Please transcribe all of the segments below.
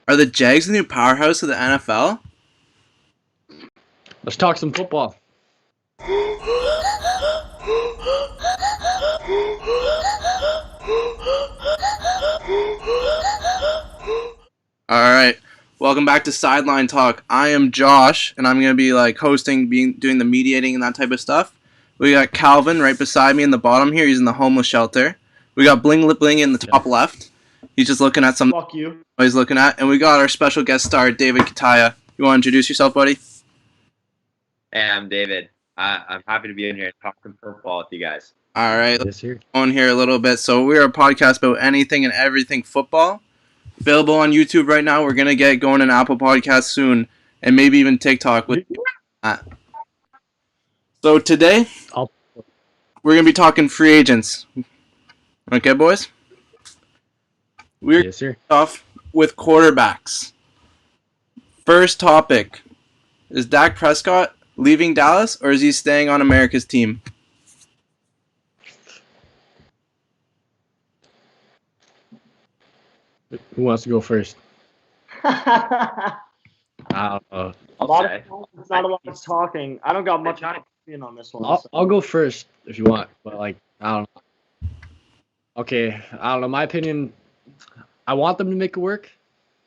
Are the Jags the new powerhouse of the NFL? Let's talk some football. All right. Welcome back to Sideline Talk. I am Josh, and I'm going to be hosting, doing the mediating and that type of stuff. We got Calvin right beside me in the bottom here. He's in the homeless shelter. We got Bling Lip Bling in the top left. He's just looking at something. Fuck you. He's looking at. And we got our special guest star, David Kataya. You want to introduce yourself, buddy? Hey, I'm David. I'm happy to be in here talking football with you guys. All right. Yes, sir. On here a little bit. So we're a podcast about anything and everything football. Available on YouTube right now. We're going to get going in Apple Podcasts soon, and maybe even TikTok with that. So today, we're going to be talking free agents. Okay, boys? We're Yes, sir. off with quarterbacks. First topic. Is Dak Prescott leaving Dallas, or is he staying on America's team? Who wants to go first? I don't know. It's not a lot of talking. I don't got much opinion on this one. I'll go first if you want, but I don't know. Okay, I don't know. My opinion, I want them to make it work.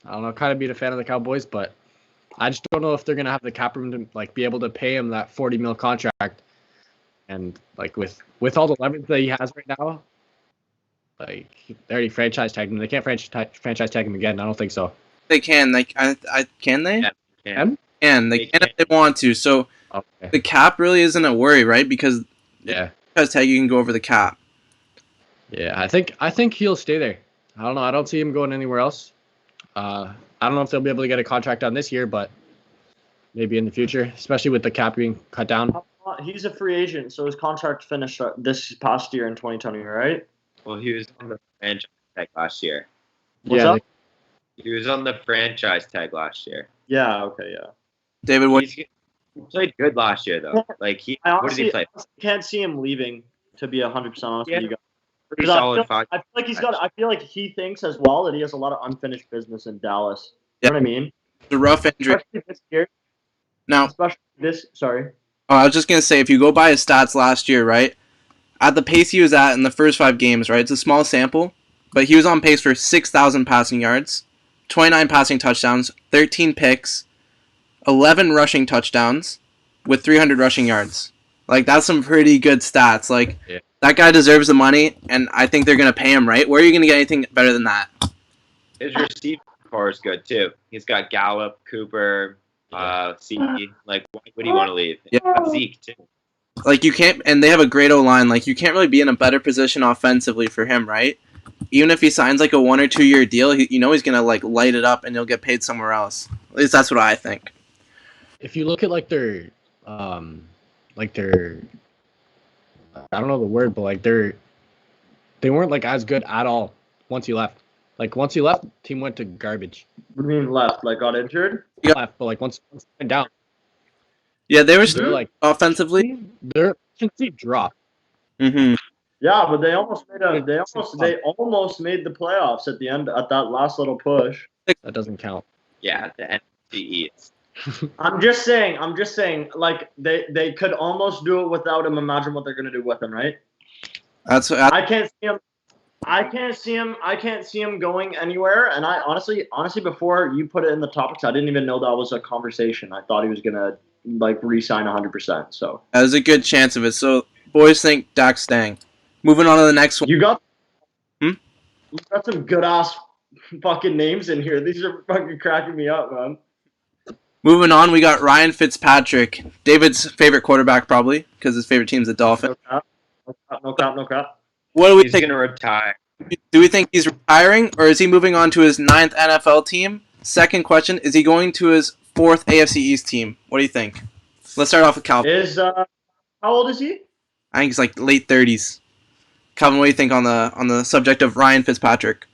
I don't know, kind of being a fan of the Cowboys, but I just don't know if they're gonna have the cap room to be able to pay him that $40 million contract, and with all the leverage that he has right now, they already franchise tagged him. They can't franchise tag him again. I don't think so. They can. Can they? Yeah, They can if they want to. So Okay. the cap really isn't a worry, right? Because Yeah. tag you can go over the cap. Yeah, I think he'll stay there. I don't know. I don't see him going anywhere else. I don't know if they'll be able to get a contract on this year, but maybe in the future, especially with the cap being cut down. He's a free agent, so his contract finished this past year in 2020, right? Well, he was on the franchise tag last year. What's Yeah, up? He was on the franchise tag last year. Yeah, okay, yeah. David, what? He played good last year, though. I What did he honestly play? can't see him leaving, to be 100% honest Yeah. with you guys. Pretty 'Cause solid five. I feel like he thinks as well that he has a lot of unfinished business in Dallas. You know what I mean? The rough injury. Especially this year. Now, Sorry. I was just going to say, if you go by his stats last year, right, at the pace he was at in the first 5 games, right, it's a small sample, but he was on pace for 6,000 passing yards, 29 passing touchdowns, 13 picks, 11 rushing touchdowns, with 300 rushing yards. That's some pretty good stats. Yeah. That guy deserves the money, and I think they're going to pay him, right? Where are you going to get anything better than that? His receiving core is good, too. He's got Gallup, Cooper, C. Why would he want to leave? Yeah. He's got Zeke, too. You can't, and they have a great O-line. You can't really be in a better position offensively for him, right? Even if he signs a 1 or 2 year deal, he's going to light it up and he'll get paid somewhere else. At least that's what I think. If you look at their I don't know the word, but they weren't as good at all once he left. Once he left, team went to garbage. What do you mean left? Got injured? Yeah. Left, but once he went down, Yeah, they were they're offensively. their efficiency dropped. Mm-hmm. Yeah, but they almost made the playoffs at the end at that last little push. That doesn't count. Yeah, the NFC East. I'm just saying, they could almost do it without him. Imagine what they're gonna do with him, right? I can't see him. I can't see him going anywhere. And I honestly, before you put it in the topics, I didn't even know that was a conversation. I thought he was gonna re-sign 100%. So there's a good chance of it. So boys think Dak's staying. Moving on to the next one. you got Hmm? some good ass fucking names in here. These are fucking cracking me up, man. Moving on, we got Ryan Fitzpatrick, David's favorite quarterback probably because his favorite team's the Dolphins. No cap. What do we He's think? going to retire. Do we think he's retiring, or is he moving on to his 9th NFL team? Second question, is he going to his 4th AFC East team? What do you think? Let's start off with Calvin. How old is he? I think he's late 30s. Calvin, what do you think on the subject of Ryan Fitzpatrick?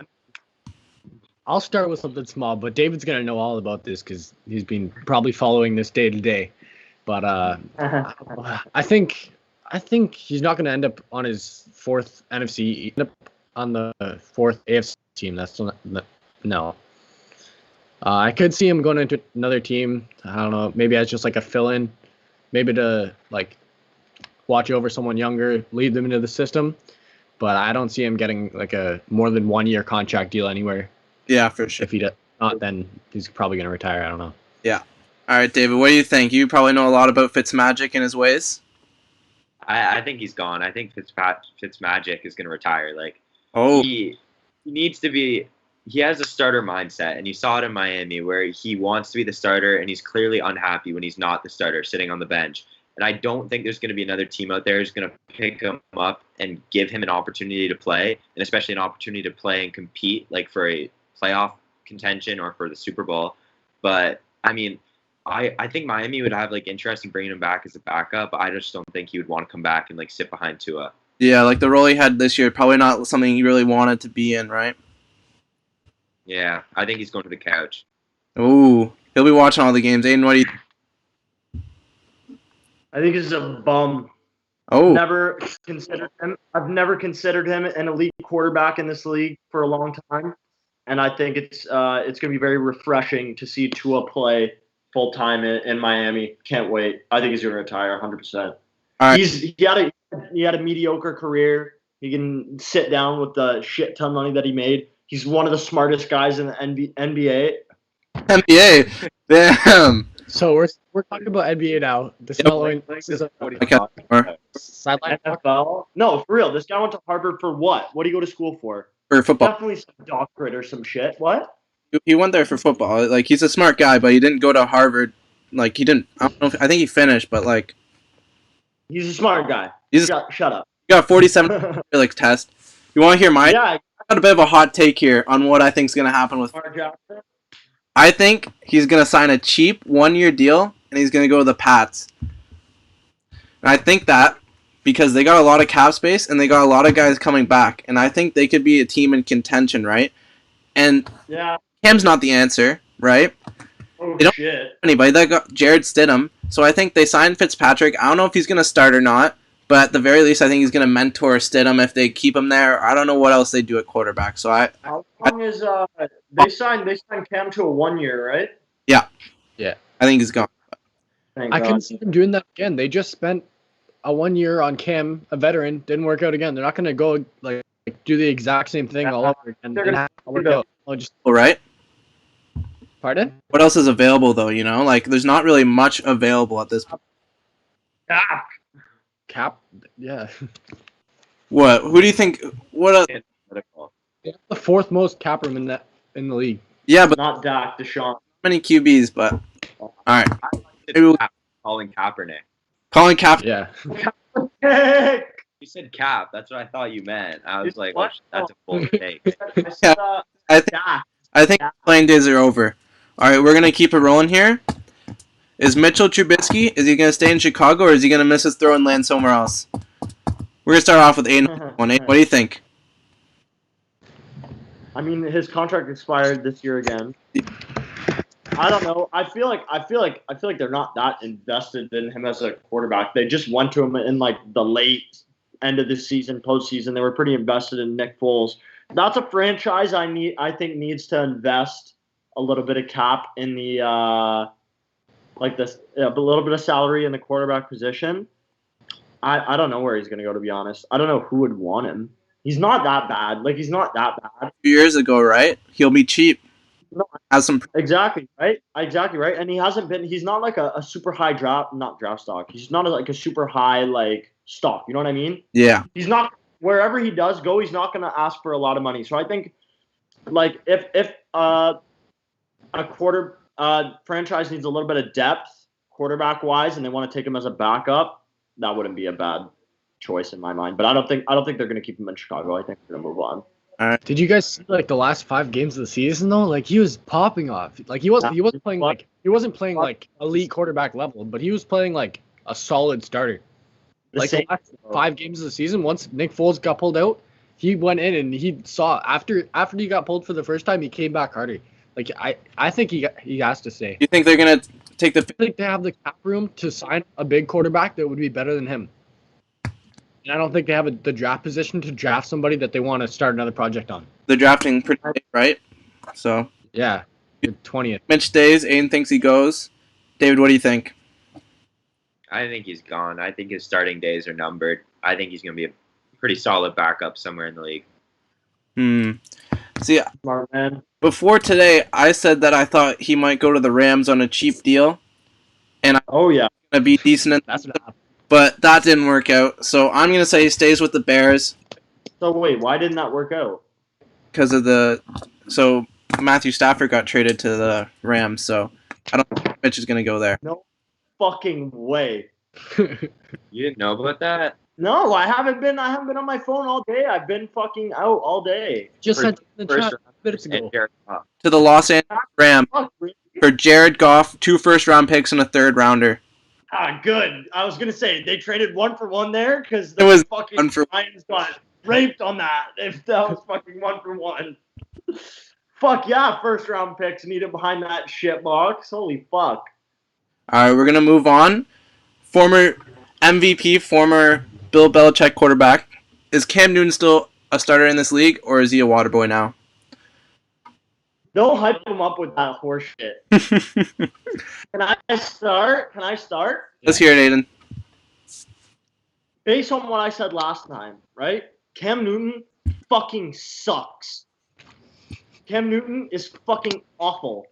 I'll start with something small, but David's gonna know all about this because he's been probably following this day to day. But I think he's not gonna end up on his 4th NFC, end up on the 4th AFC team. That's not, no. I could see him going into another team. I don't know, maybe as just like a fill-in, maybe to like watch over someone younger, lead them into the system. But I don't see him getting like a more than 1 year contract deal anywhere. Yeah, for sure. If he does not, then he's probably going to retire. I don't know. Yeah. All right, David, what do you think? You probably know a lot about Fitzmagic and his ways. I think he's gone. I think Fitzmagic is going to retire. Like, Oh, he needs to be. He has a starter mindset, and you saw it in Miami where he wants to be the starter, and he's clearly unhappy when he's not the starter, sitting on the bench. And I don't think there's going to be another team out there who's going to pick him up and give him an opportunity to play, and especially an opportunity to play and compete, like for a playoff contention or for the Super Bowl. But I mean, I think Miami would have like interest in bringing him back as a backup. But I just don't think he would want to come back and like sit behind Tua. yeah, like the role he had this year, probably not something he really wanted to be in, right? Yeah, I think he's going to the couch. Ooh, he'll be watching all the games. Aiden, what do you? I think he's a bum. Oh, Never considered him. I've never considered him an elite quarterback in this league for a long time, and I think it's going to be very refreshing to see Tua play full time in Miami. Can't wait. I think he's going to retire 100%. all right. He had a mediocre career. He can sit down with the shit ton of money that he made. He's one of the smartest guys in the NBA. NBA. Damn. So we're talking about NBA now. This is a sideline talk. NFL? No, for real. This guy went to Harvard for what? What do you go to school for? For football. Definitely some doctorate or some shit. What? He went there for football. Like, he's a smart guy, but he didn't go to Harvard. Like, he didn't. I don't know. I think he finished, but like, He's a smart guy. Shut up. he got 47 like test. You want to hear my? Yeah. I got a bit of a hot take here on what I think is gonna happen with. Lamar Jackson. I think he's gonna sign a cheap 1 year deal, and he's gonna go to the Pats. And I think that because they got a lot of cap space and they got a lot of guys coming back, and I think they could be a team in contention, right? And Yeah. Cam's not the answer, right? Oh They don't- shit. Anybody that got Jared Stidham, so I think they signed Fitzpatrick. I don't know if he's gonna start or not, but at the very least, I think he's gonna mentor Stidham if they keep him there. I don't know what else they do at quarterback. So How long is they signed Cam to a 1 year, right? I think he's gone. Thank I God. can see them doing that again. They just spent a 1 year on Cam, a veteran, didn't work out again. They're not going to go like do the exact same thing all over again. They're gonna work out. I'll just All right. pardon. What else is available though? You know, like there's not really much available at this point. Ah, Cap, yeah. What? Who do you think? What? They have the fourth most cap room in the league. Yeah, but not Dak, Deshaun. many QBs. But all right. Maybe we'll- Colin Kaepernick. Colin Kaepernick. Yeah. You said Cap. That's what I thought you meant. I was like, What? oh, that's a full mistake. I think playing days are over. All right, we're gonna keep it rolling here. Is Mitchell Trubisky? Is he gonna stay in Chicago or is he gonna miss his throw and land somewhere else? We're gonna start off with Aiden. What do you think? I mean, his contract expired this year again. I don't know. I feel like they're not that invested in him as a quarterback. They just went to him in like the late end of the season, postseason. They were pretty invested in Nick Foles. That's a franchise I think needs to invest a little bit of cap in the a little bit of salary in the quarterback position. I don't know where he's going to go, to be honest. I don't know who would want him. He's not that bad. Like, he's not that bad. 2 years ago, right? He'll be cheap. No, Has some. exactly, right? Exactly, right? And he's not like a super high draft stock. He's not like a super high, like, stock. You know what I mean? Yeah. He's not, wherever he does go, he's not going to ask for a lot of money. So I think, like, if a franchise needs a little bit of depth quarterback-wise and they want to take him as a backup, that wouldn't be a bad choice in my mind. But I don't think they're going to keep him in Chicago. I think they're going to move on. Did you guys see like the last 5 games of the season though? Like he was popping off. Like he wasn't playing like elite quarterback level, but he was playing like a solid starter. Like the last 5 games of the season, once Nick Foles got pulled out, he went in and he saw after he got pulled for the first time, he came back harder. Like I think he has to stay. You think they're gonna take the? I think they have the cap room to sign a big quarterback that would be better than him. And I don't think they have the draft position to draft somebody that they want to start another project on. They're drafting pretty late, right? So Yeah. 20th. Mitch stays. Aiden thinks he goes. David, what do you think? I think he's gone. I think his starting days are numbered. I think he's going to be a pretty solid backup somewhere in the league. See, Smart man. before today, I said that I thought he might go to the Rams on a cheap deal, and Oh yeah. I'm gonna be decent. That's what happened. But that didn't work out. So I'm gonna say he stays with the Bears So wait, why didn't that work out? because of so Matthew Stafford got traded to the Rams. So I don't think Mitch is gonna go there. No fucking way. You didn't know about that? No, I haven't been on my phone all day. I've been fucking out all day. Just First- sent in the First chat round minutes and ago. Jared Goff. To the Los Angeles Rams Fuck, really? for Jared Goff, 2 first-round picks and a third-rounder. Ah, good. I was gonna say they traded 1-for-1 there because It the was fucking 1 for- Lions got raped on that. If that was fucking 1-for-1. Fuck yeah, first round picks needed behind that shit box. Holy fuck. All right, we're gonna move on. Former MVP, former Bill Belichick quarterback. Is Cam Newton still a starter in this league, or is he a water boy now? Don't hype him up with that horse shit. Can I start? Let's hear it, Aiden. Based on what I said last time, right? Cam Newton fucking sucks. Cam Newton is fucking awful.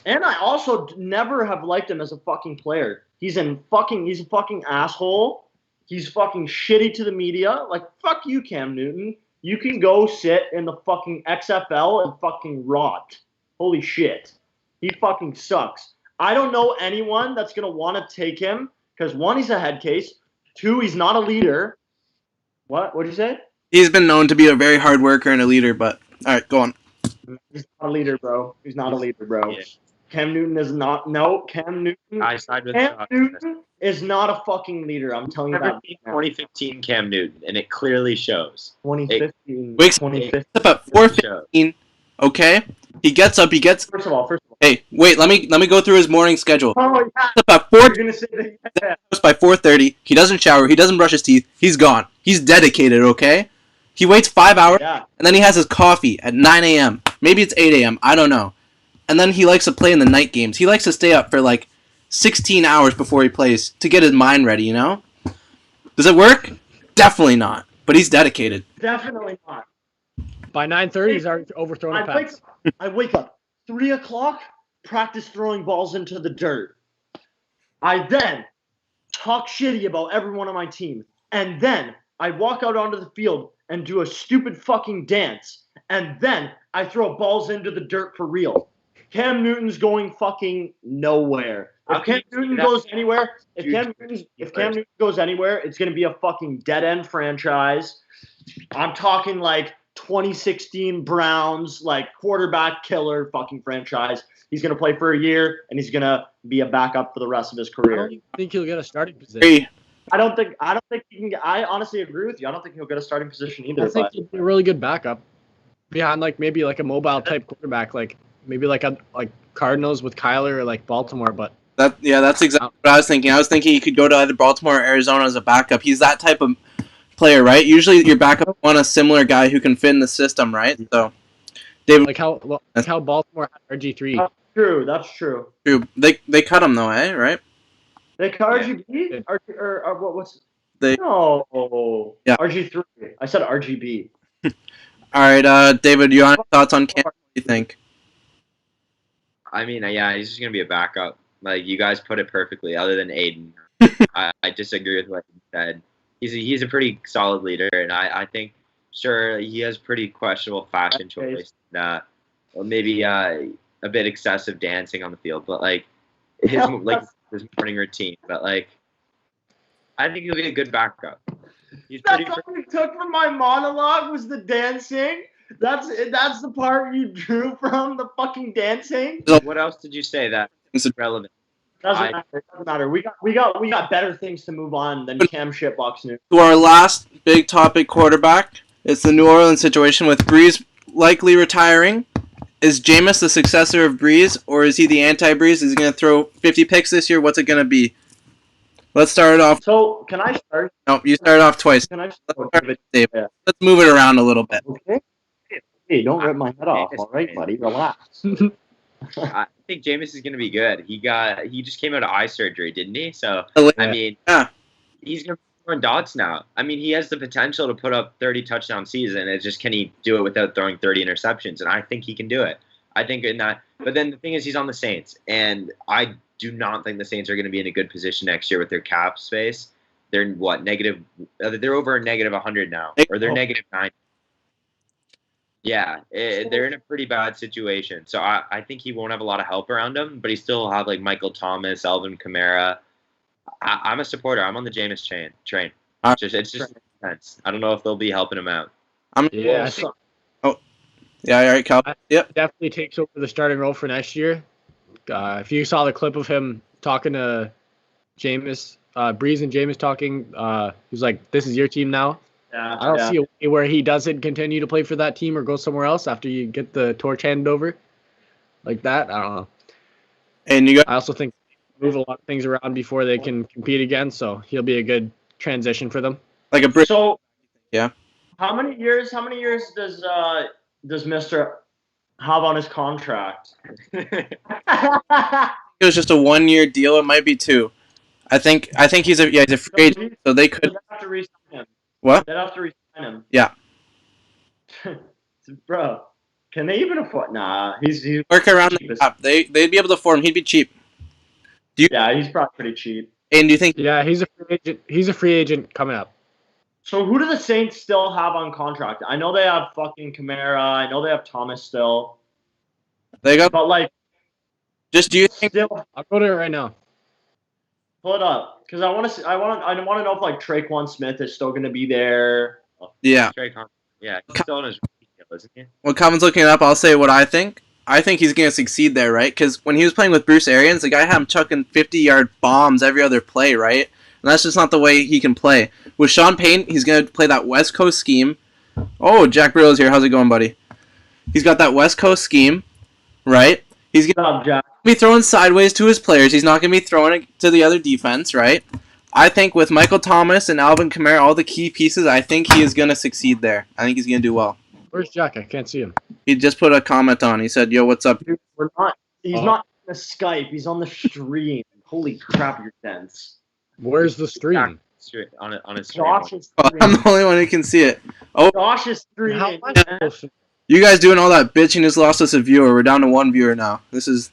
And I also never have liked him as a fucking player. He's a fucking asshole. He's fucking shitty to the media. Like, fuck you, Cam Newton. You can go sit in the fucking XFL and fucking rot. Holy shit. He fucking sucks. I don't know anyone that's going to want to take him because, 1, he's a head case. 2, he's not a leader. What? What'd you say? He's been known to be a very hard worker and a leader, but all right, go on. He's not a leader, bro. He's not a leader, bro. Yeah. Cam Newton is not. No, Cam Newton. I side with Cam Josh. Newton is not a fucking leader. I'm telling you Never that. seen 2015 Cam Newton, and it clearly shows. 2015. Wait, 2015. Up at 4:15. Okay, he gets up. First of all. Hey, wait. Let me go through his morning schedule. Oh yeah. Up at You're 4 gonna say that. by 4:30. He doesn't shower. He doesn't brush his teeth. He's gone. He's dedicated. Okay. He waits 5 hours, Yeah. and then he has his coffee at 9 a.m. Maybe it's 8 a.m. I don't know. And then he likes to play in the night games. He likes to stay up for like 16 hours before he plays to get his mind ready, you know? Does it work? Definitely not. But he's dedicated. Definitely not. By 9:30, he's already overthrown a pass. I wake up 3 o'clock. Practice throwing balls into the dirt. I then talk shitty about everyone on my team, and then I walk out onto the field and do a stupid fucking dance, and then I throw balls into the dirt for real. Cam Newton's going fucking nowhere. How If can Cam you say Newton that? goes anywhere, if Huge Cam Newton goes anywhere, it's gonna be a fucking dead end franchise. I'm talking like 2016 Browns, like quarterback killer fucking franchise. He's gonna play for a year and he's gonna be a backup for the rest of his I career. don't even think he'll get a starting position. Hey, I don't think he can. I honestly agree with you. I don't think he'll get a starting position either. I think But he'll be a really good backup behind maybe a mobile type quarterback, maybe like Cardinals with Kyler or like Baltimore. But that's exactly what I was thinking. I was thinking he could go to either Baltimore or Arizona as a backup. He's that type of player, right? Usually your backup want a similar guy who can fit in the system, right? So, David, like how Baltimore had RG3. that's true. they cut him though, right? They cut Yeah. RGB or what's They- no Yeah. RG3. I said RGB. All right, David, you have thoughts on Cam? What do you think? I mean, yeah, he's just gonna be a backup. Like you guys put it perfectly. Other than Aiden, I disagree with what he said. He's a pretty solid leader, and I think sure he has pretty questionable fashion choice. Or maybe a bit excessive dancing on the field, but like his morning routine. But like, I think he'll be a good backup. He's pretty. That's all you took from my monologue was the dancing. That's the part you drew from the fucking dancing. What else did you say that is relevant? Doesn't matter. We got better things to move on than Cam Shitbox News. To our last big topic, quarterback. It's the New Orleans situation with Breeze likely retiring. Is Jameis the successor of Breeze, or is he the anti-Breeze? Is he going to throw 50 picks this year? What's it going to be? Let's start it off. So can I start? No, you started off twice. Can I Let's start? start with Dave. Let's move it around a little bit. Okay. Hey, don't rip my head off. All right, buddy, relax. I think Jameis is going to be good. He just came out of eye surgery, didn't he? So I mean, he's going to be throwing dots now. I mean, he has the potential to put up 30 touchdown season. It's just, can he do it without throwing 30 interceptions? And I think he can do it. I think in that. But then the thing is, he's on the Saints, and I do not think the Saints are going to be in a good position next year with their cap space. They're what, negative? They're over negative 100 now, or they're negative 9. Yeah, they're in a pretty bad situation. So I think he won't have a lot of help around him, but he still will have like Michael Thomas, Alvin Kamara. I'm a supporter. I'm on the Jameis train. It's just intense. I don't know if they'll be helping him out. Yeah, all right, Cal. Yep. Definitely takes over the starting role for next year. If you saw the clip of him talking to Jameis, Breeze and Jameis talking, he's like, "This is your team now." I don't see a way where he doesn't continue to play for that team or go somewhere else after you get the torch handed over like that. I don't know. And I also think they move a lot of things around before they can compete again, so he'll be a good transition for them. Like a brick. So yeah. How many years does Mr. have on his contract? It was just a 1-year deal. It might be 2. I think he's a free agent, so they could have to re-sign him. What? They'd have to re-sign him. Yeah. Bro, can they even afford? Nah, he's work around the cap. They'd be able to afford him. He'd be cheap. Yeah, he's probably pretty cheap. And do you think? Yeah, he's a free agent. He's a free agent coming up. So who do the Saints still have on contract? I know they have fucking Kamara. I know they have Thomas still. They got. But like, just do you think? Still, I'll go to it right now. Pull it up, because I want to know if like Traquan Smith is still going to be there. Yeah. Yeah, he's still on his deal, isn't he? When Calvin's looking it up, I'll say what I think. I think he's going to succeed there, right? Because when he was playing with Bruce Arians, the guy had him chucking 50-yard bombs every other play, right? And that's just not the way he can play. With Sean Payne, he's going to play that West Coast scheme. Oh, Jack Brillo's here. How's it going, buddy? He's got that West Coast scheme, right? He's going to be throwing sideways to his players. He's not going to be throwing it to the other defense, right? I think with Michael Thomas and Alvin Kamara, all the key pieces, I think he is going to succeed there. I think he's going to do well. Where's Jack? I can't see him. He just put a comment on. He said, "Yo, what's up?" Dude, he's not on the Skype. He's on the stream. Holy crap, you're dense. Where's the stream? On his stream. Josh is streaming. I'm the only one who can see it. Oh, Josh is streaming. You guys doing all that bitching just lost us a viewer. We're down to 1 viewer now. This.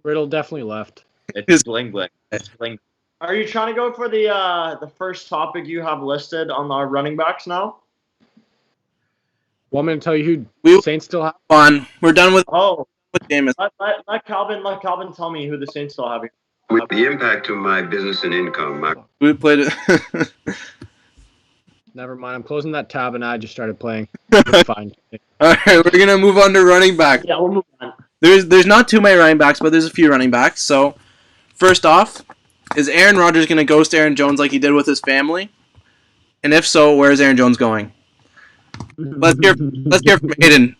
Riddle definitely left. It's bling bling. It's bling. Are you trying to go for the first topic you have listed on our running backs now? Want me to tell you who Saints still have? On. We're done with Jameis. Let Calvin tell me who the Saints still have. With the impact to my business and income, we played it. Never mind. I'm closing that tab and I just started playing. It's fine. All right, we're gonna move on to running back. Yeah, we'll move on. There's not too many running backs, but there's a few running backs. So, first off, is Aaron Rodgers gonna ghost Aaron Jones like he did with his family? And if so, where is Aaron Jones going? Let's hear from Aiden.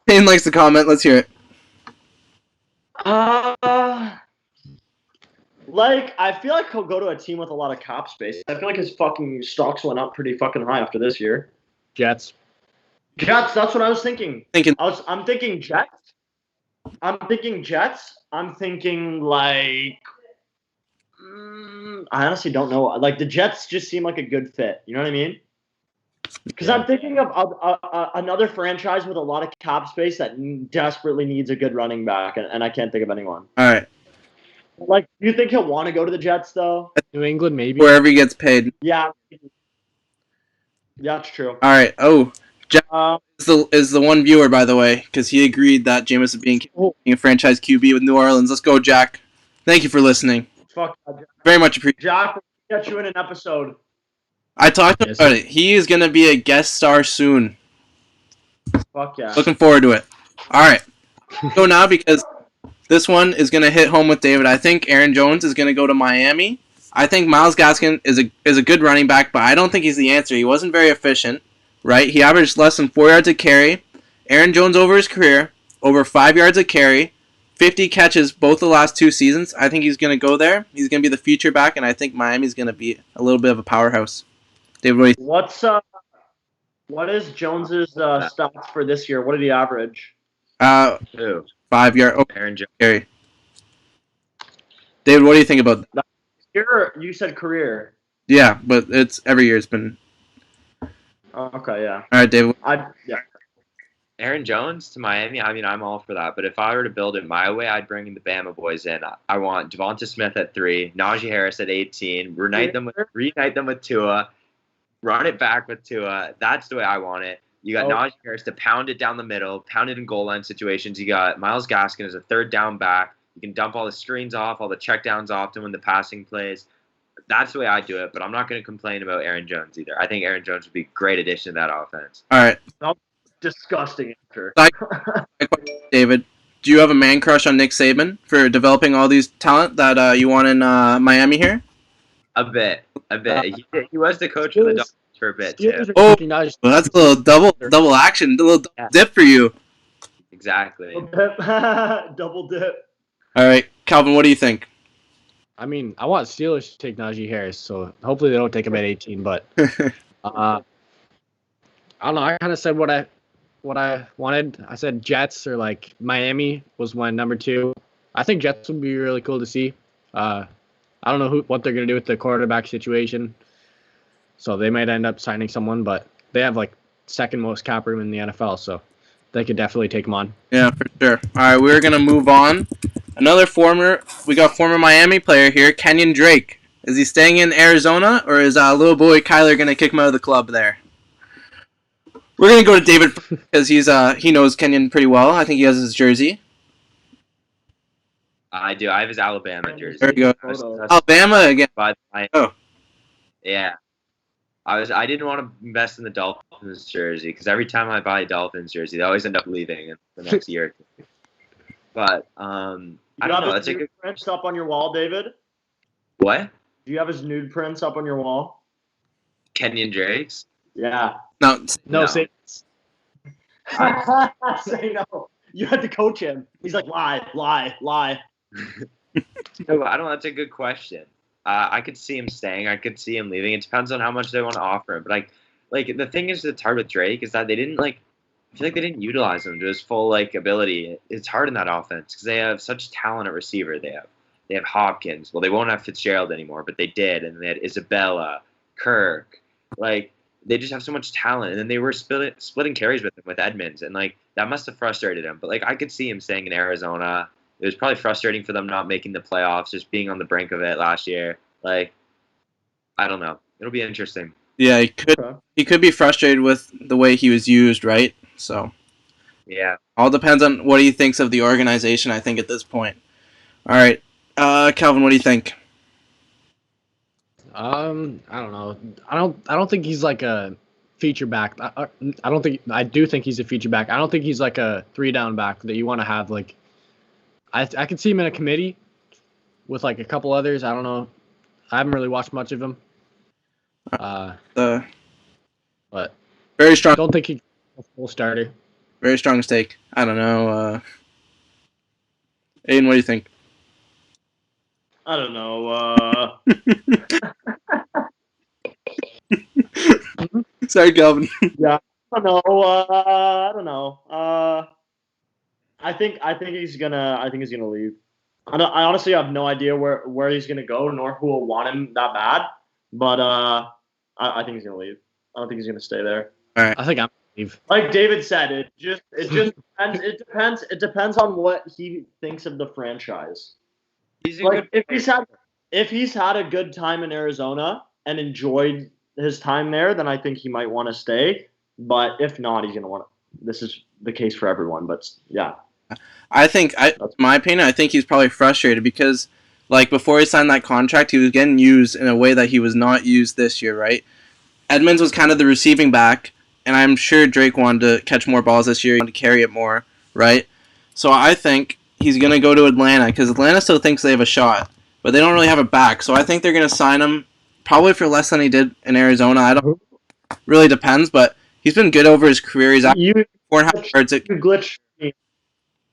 Aiden likes to comment. Let's hear it. Like, I feel like he'll go to a team with a lot of cap space. I feel like his fucking stocks went up pretty fucking high after this year. Jets. That's what I was thinking. I'm thinking Jets. I'm thinking like. I honestly don't know. Like, the Jets just seem like a good fit. You know what I mean? Because I'm thinking of another franchise with a lot of cap space that desperately needs a good running back, and I can't think of anyone. All right. Like, do you think he'll want to go to the Jets, though? New England, maybe. Wherever he gets paid. Yeah. Yeah, it's true. All right. Oh, Jack is the one viewer, by the way, because he agreed that Jameis is being a franchise QB with New Orleans. Let's go, Jack. Thank you for listening. Fuck Jack. Very much appreciated. Jack, we'll get you in an episode. I talked about it. He is going to be a guest star soon. Fuck yeah. Looking forward to it. All right. Go now because this one is going to hit home with David. I think Aaron Jones is going to go to Miami. I think Myles Gaskin is a good running back, but I don't think he's the answer. He wasn't very efficient, right? He averaged less than 4 yards a carry. Aaron Jones over his career, over 5 yards a carry, 50 catches both the last 2 seasons. I think he's going to go there. He's going to be the future back, and I think Miami's going to be a little bit of a powerhouse. David, what is Jones's stats for this year? What did he average? Who? 5 yard. Oh, Aaron Jones. scary. David, what do you think about that? You said career. Yeah, but it's every year it's been. Okay, yeah. All right, David. Yeah. Aaron Jones to Miami. I mean, I'm all for that. But if I were to build it my way, I'd bring the Bama boys in. I want Devonta Smith at 3, Najee Harris at 18. Reunite them with Tua. Run it back with Tua. That's the way I want it. You got Najee Harris to pound it down the middle, pound it in goal line situations. You got Myles Gaskin as a third down back. You can dump all the screens off, all the checkdowns off to win the passing plays. That's the way I do it, but I'm not going to complain about Aaron Jones either. I think Aaron Jones would be a great addition to that offense. All right. Disgusting answer. David, do you have a man crush on Nick Saban for developing all these talent that you want in Miami here? A bit. He was the coach of the Dolphins for a bit too. Oh, well, that's a little double action, a little dip for you. Exactly. Double dip. All right, Calvin, what do you think? I mean, I want Steelers to take Najee Harris, so hopefully they don't take him at 18. But I don't know. I kind of said what I wanted. I said Jets or like Miami was my number 2. I think Jets would be really cool to see. I don't know what they're gonna do with the quarterback situation, so they might end up signing someone. But they have like second most cap room in the NFL, so they could definitely take him on. Yeah, for sure. All right, we're gonna move on. We got former Miami player here, Kenyon Drake. Is he staying in Arizona, or is little boy Kyler gonna kick him out of the club there? We're gonna go to David because he knows Kenyon pretty well. I think he has his jersey. I do. I have his Alabama jersey. There you go. Alabama again. Yeah. I didn't want to invest in the Dolphins jersey because every time I buy a Dolphins jersey, they always end up leaving in the next year. But I don't know. That's a good prints up on your wall, David. What? Do you have his nude prints up on your wall? Kenyon Drake's? Yeah. No. Say no. You had to coach him. He's like, lie. No, I don't know. That's a good question. I could see him staying. I could see him leaving. It depends on how much they want to offer him. But like the thing is that's hard with Drake is that they didn't I feel like they didn't utilize him to his full ability. It's hard in that offense because they have such talent at receiver. They have Hopkins. Well, they won't have Fitzgerald anymore, but they did, and they had Isabella, Kirk. They just have so much talent, and then they were splitting carries with him with Edmonds, and that must have frustrated him. But I could see him staying in Arizona. It was probably frustrating for them not making the playoffs, just being on the brink of it last year. I don't know. It'll be interesting. Yeah, he could be frustrated with the way he was used, right? So yeah, all depends on what he thinks of the organization, I think, at this point. All right, Calvin, what do you think? I don't know. I don't think he's like a feature back. I do think he's a feature back. I don't think he's like a 3-down back that you want to have. I could see him in a committee with a couple others. I don't know. I haven't really watched much of him. But very strong. I don't think he's a full starter. Very strong stake. I don't know. Aiden, what do you think? I don't know. Sorry, Calvin. Yeah, I don't know. I think he's gonna leave. I honestly have no idea where he's gonna go, nor who will want him that bad. But I think he's gonna leave. I don't think he's gonna stay there. All right. I think I'm gonna leave. Like David said, it just depends. It depends on what he thinks of the franchise. If he's had a good time in Arizona and enjoyed his time there, then I think he might want to stay. But if not, he's gonna want. This is the case for everyone. But yeah. I think, in my opinion, I think he's probably frustrated because, before he signed that contract, he was getting used in a way that he was not used this year, right? Edmonds was kind of the receiving back, and I'm sure Drake wanted to catch more balls this year. He wanted to carry it more, right? So I think he's going to go to Atlanta because Atlanta still thinks they have a shot, but they don't really have a back. So I think they're going to sign him probably for less than he did in Arizona. I don't really depends, but he's been good over his career. He's averaging 4.5 yards. You glitched me.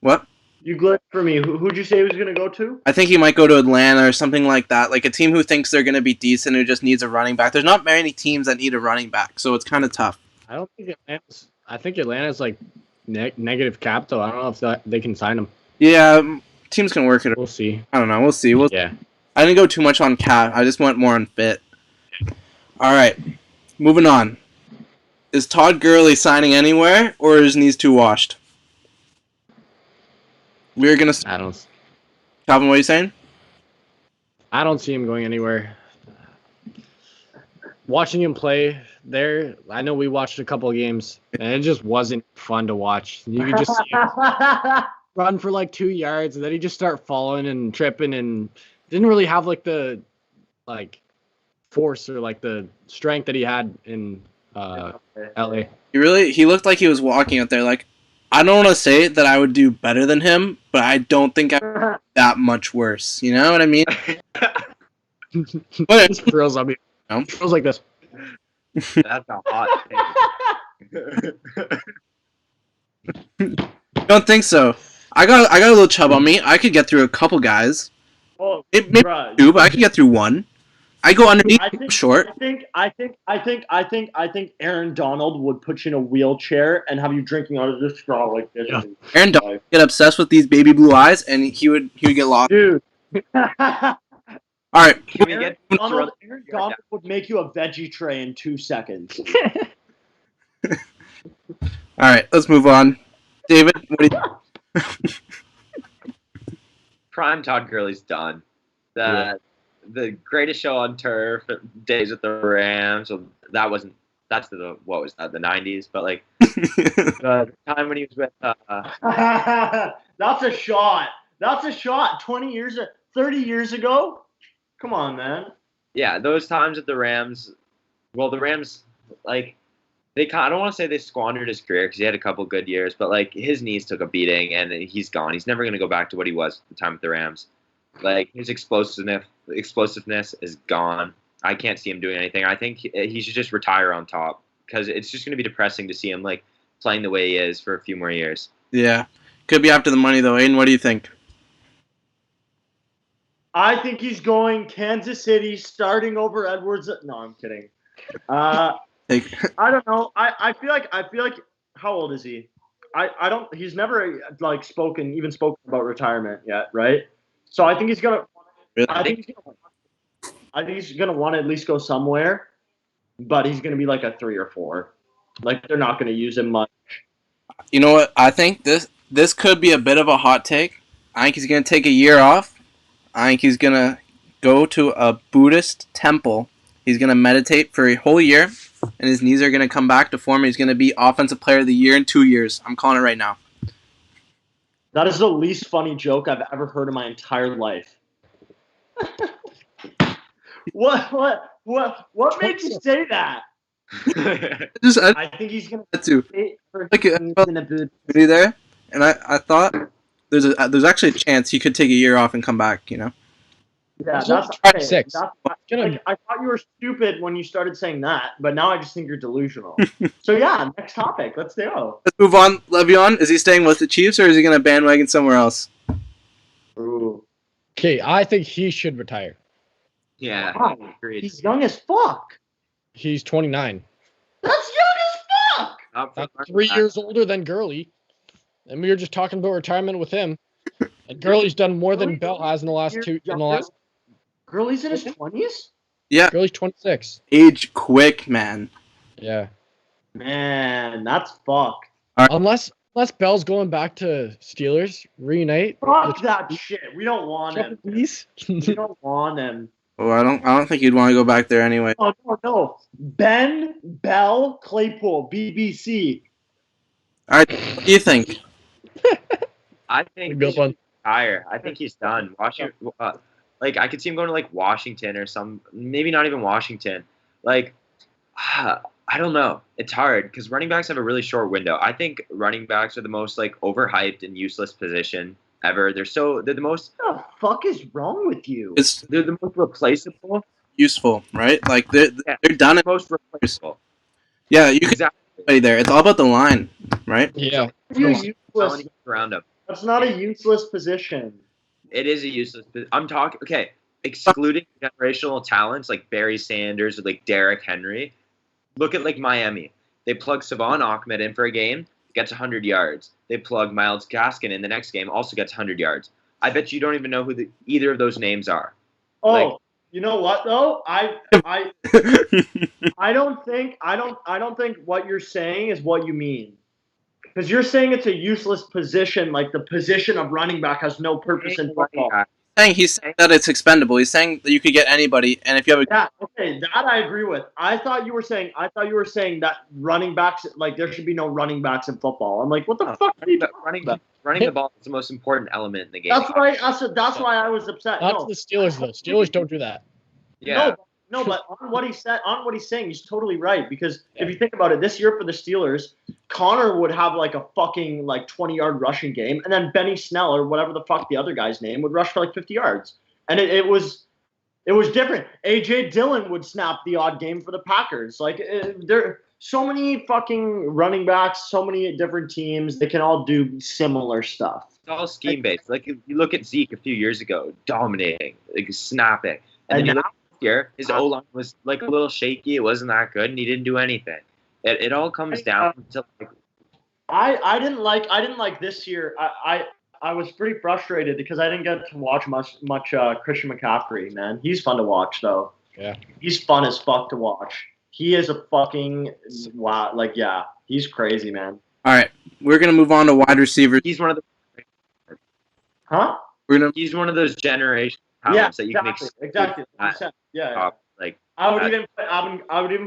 What? You glitched for me. Who'd you say he was going to go to? I think he might go to Atlanta or something like that. A team who thinks they're going to be decent, who just needs a running back. There's not many teams that need a running back, so it's kind of tough. I don't think Atlanta's. I think Atlanta's negative cap, though. I don't know if they can sign him. Yeah, teams can work it. We'll see. I don't know. We'll see. Yeah. I didn't go too much on cap. I just went more on fit. All right, moving on. Is Todd Gurley signing anywhere, or is his knees too washed? We're gonna. I don't. Calvin, what are you saying? I don't see him going anywhere. Watching him play there, I know we watched a couple of games, and it just wasn't fun to watch. You could just see him run for like 2 yards, and then he just start falling and tripping, and didn't really have like the force or like the strength that he had in LA. He looked like he was walking out there. Like, I don't want to say that I would do better than him, but I don't think I'm that much worse. You know what I mean? It just feels on me. No? It feels like this. That's a hot take. Don't think so. I got a little chub on me. I could get through a couple guys. Oh, Maybe two, but I could get through one. I go underneath. I'm short. I think Aaron Donald would put you in a wheelchair and have you drinking out of this straw like this. Yeah. Aaron Donald would get obsessed with these baby blue eyes, and he would get lost. Dude. All right. Aaron Donald would make you a veggie tray in 2 seconds. All right, let's move on. David, what do you? Prime Todd Gurley's done. The greatest show on turf, days with the Rams. So that's the 90s, but like the time when he was with. That's a shot. 30 years ago. Come on, man. Yeah, those times at the Rams. Well, the Rams, like, I don't want to say they squandered his career because he had a couple good years, but like his knees took a beating and he's gone. He's never going to go back to what he was at the time with the Rams. Like, his explosiveness is gone. I can't see him doing anything. I think he should just retire on top because it's just going to be depressing to see him like playing the way he is for a few more years. Yeah, could be after the money though. Aiden, what do you think? I think he's going Kansas City, starting over Edwards. No, I'm kidding. I don't know. I feel like. How old is he? I don't. He's never like spoken about retirement yet, right? So I think he's gonna. Really? I think he's gonna want to at least go somewhere, but he's gonna be like a 3 or 4. Like, they're not gonna use him much. You know what? I think this could be a bit of a hot take. I think he's gonna take a year off. I think he's going to go to a Buddhist temple. He's going to meditate for a whole year, and his knees are going to come back to form. He's going to be Offensive Player of the Year in 2 years. I'm calling it right now. That is the least funny joke I've ever heard in my entire life. What made you say that? I think he's going to be there, and I thought there's actually a chance he could take a year off and come back, you know? Yeah, that's 6. I thought you were stupid when you started saying that, but now I just think you're delusional. So yeah, next topic. Let's go. Let's move on. Le'Veon, is he staying with the Chiefs or is he going to bandwagon somewhere else? Ooh. Okay, I think he should retire. Yeah, wow. agreed. He's young as fuck. He's 29. That's young as fuck. That's 3 years older than Gurley. And we were just talking about retirement with him. And Gurley's done more than Bell has in the last 2. Gurley's in his 20s? Yeah. Gurley's 26. Age quick, man. Yeah. Man, that's fucked. Unless Bell's going back to Steelers, reunite. Fuck that shit. We don't want him. We don't want him. Oh, I don't think you'd want to go back there anyway. Oh no. Ben Bell Claypool, BBC. All right, what do you think? I think he should retire. I think he's done. I could see him going to like Washington or maybe not even Washington. Like, I don't know. It's hard because running backs have a really short window. I think running backs are the most like overhyped and useless position ever. They're the most. What the fuck is wrong with you? They're the most replaceable. Useful, right? Like they're done. The most replaceable. Yeah, you can play there. It's all about the line, right? Yeah. Around him. That's not a useless position. It is a useless. I'm talking. Okay, excluding generational talents like Barry Sanders or like Derrick Henry. Look at like Miami. They plug Savon Ahmed in for a game. gets 100 yards. They plug Myles Gaskin in the next game, also gets 100 yards. I bet you don't even know who either of those names are. Oh, Like, you know what though? I don't think what you're saying is what you mean. Because you're saying it's a useless position, like the position of running back has no purpose in football. He's saying that it's expendable. He's saying that you could get anybody, and if you have that I agree with. I thought you were saying that running backs, like there should be no running backs in football. I'm like, what the fuck are you talking about? Running the ball is the most important element in the game. That's why I was upset. Not the Steelers though. Steelers don't do that. Yeah. No, but on what he's saying, he's totally right. Because if you think about it, this year for the Steelers, Connor would have like a fucking 20-yard rushing game, and then Benny Snell or whatever the fuck the other guy's name would rush for like 50 yards, and it was different. AJ Dillon would snap the odd game for the Packers. Like there are so many fucking running backs, so many different teams. They can all do similar stuff. It's all scheme based. Like if you look at Zeke a few years ago, dominating, like snapping, and then you look at this year, his O-line was like a little shaky. It wasn't that good, and he didn't do anything. It all comes down to like. I didn't like this year. I was pretty frustrated because I didn't get to watch much Christian McCaffrey, man. He's fun to watch, though. Yeah. He's fun as fuck to watch. He is a fucking wow. Like, yeah, he's crazy, man. All right, we're gonna move on to wide receivers. He's one of the. Huh? He's one of those generation talents that you can make. Exactly. Yeah. Like I would even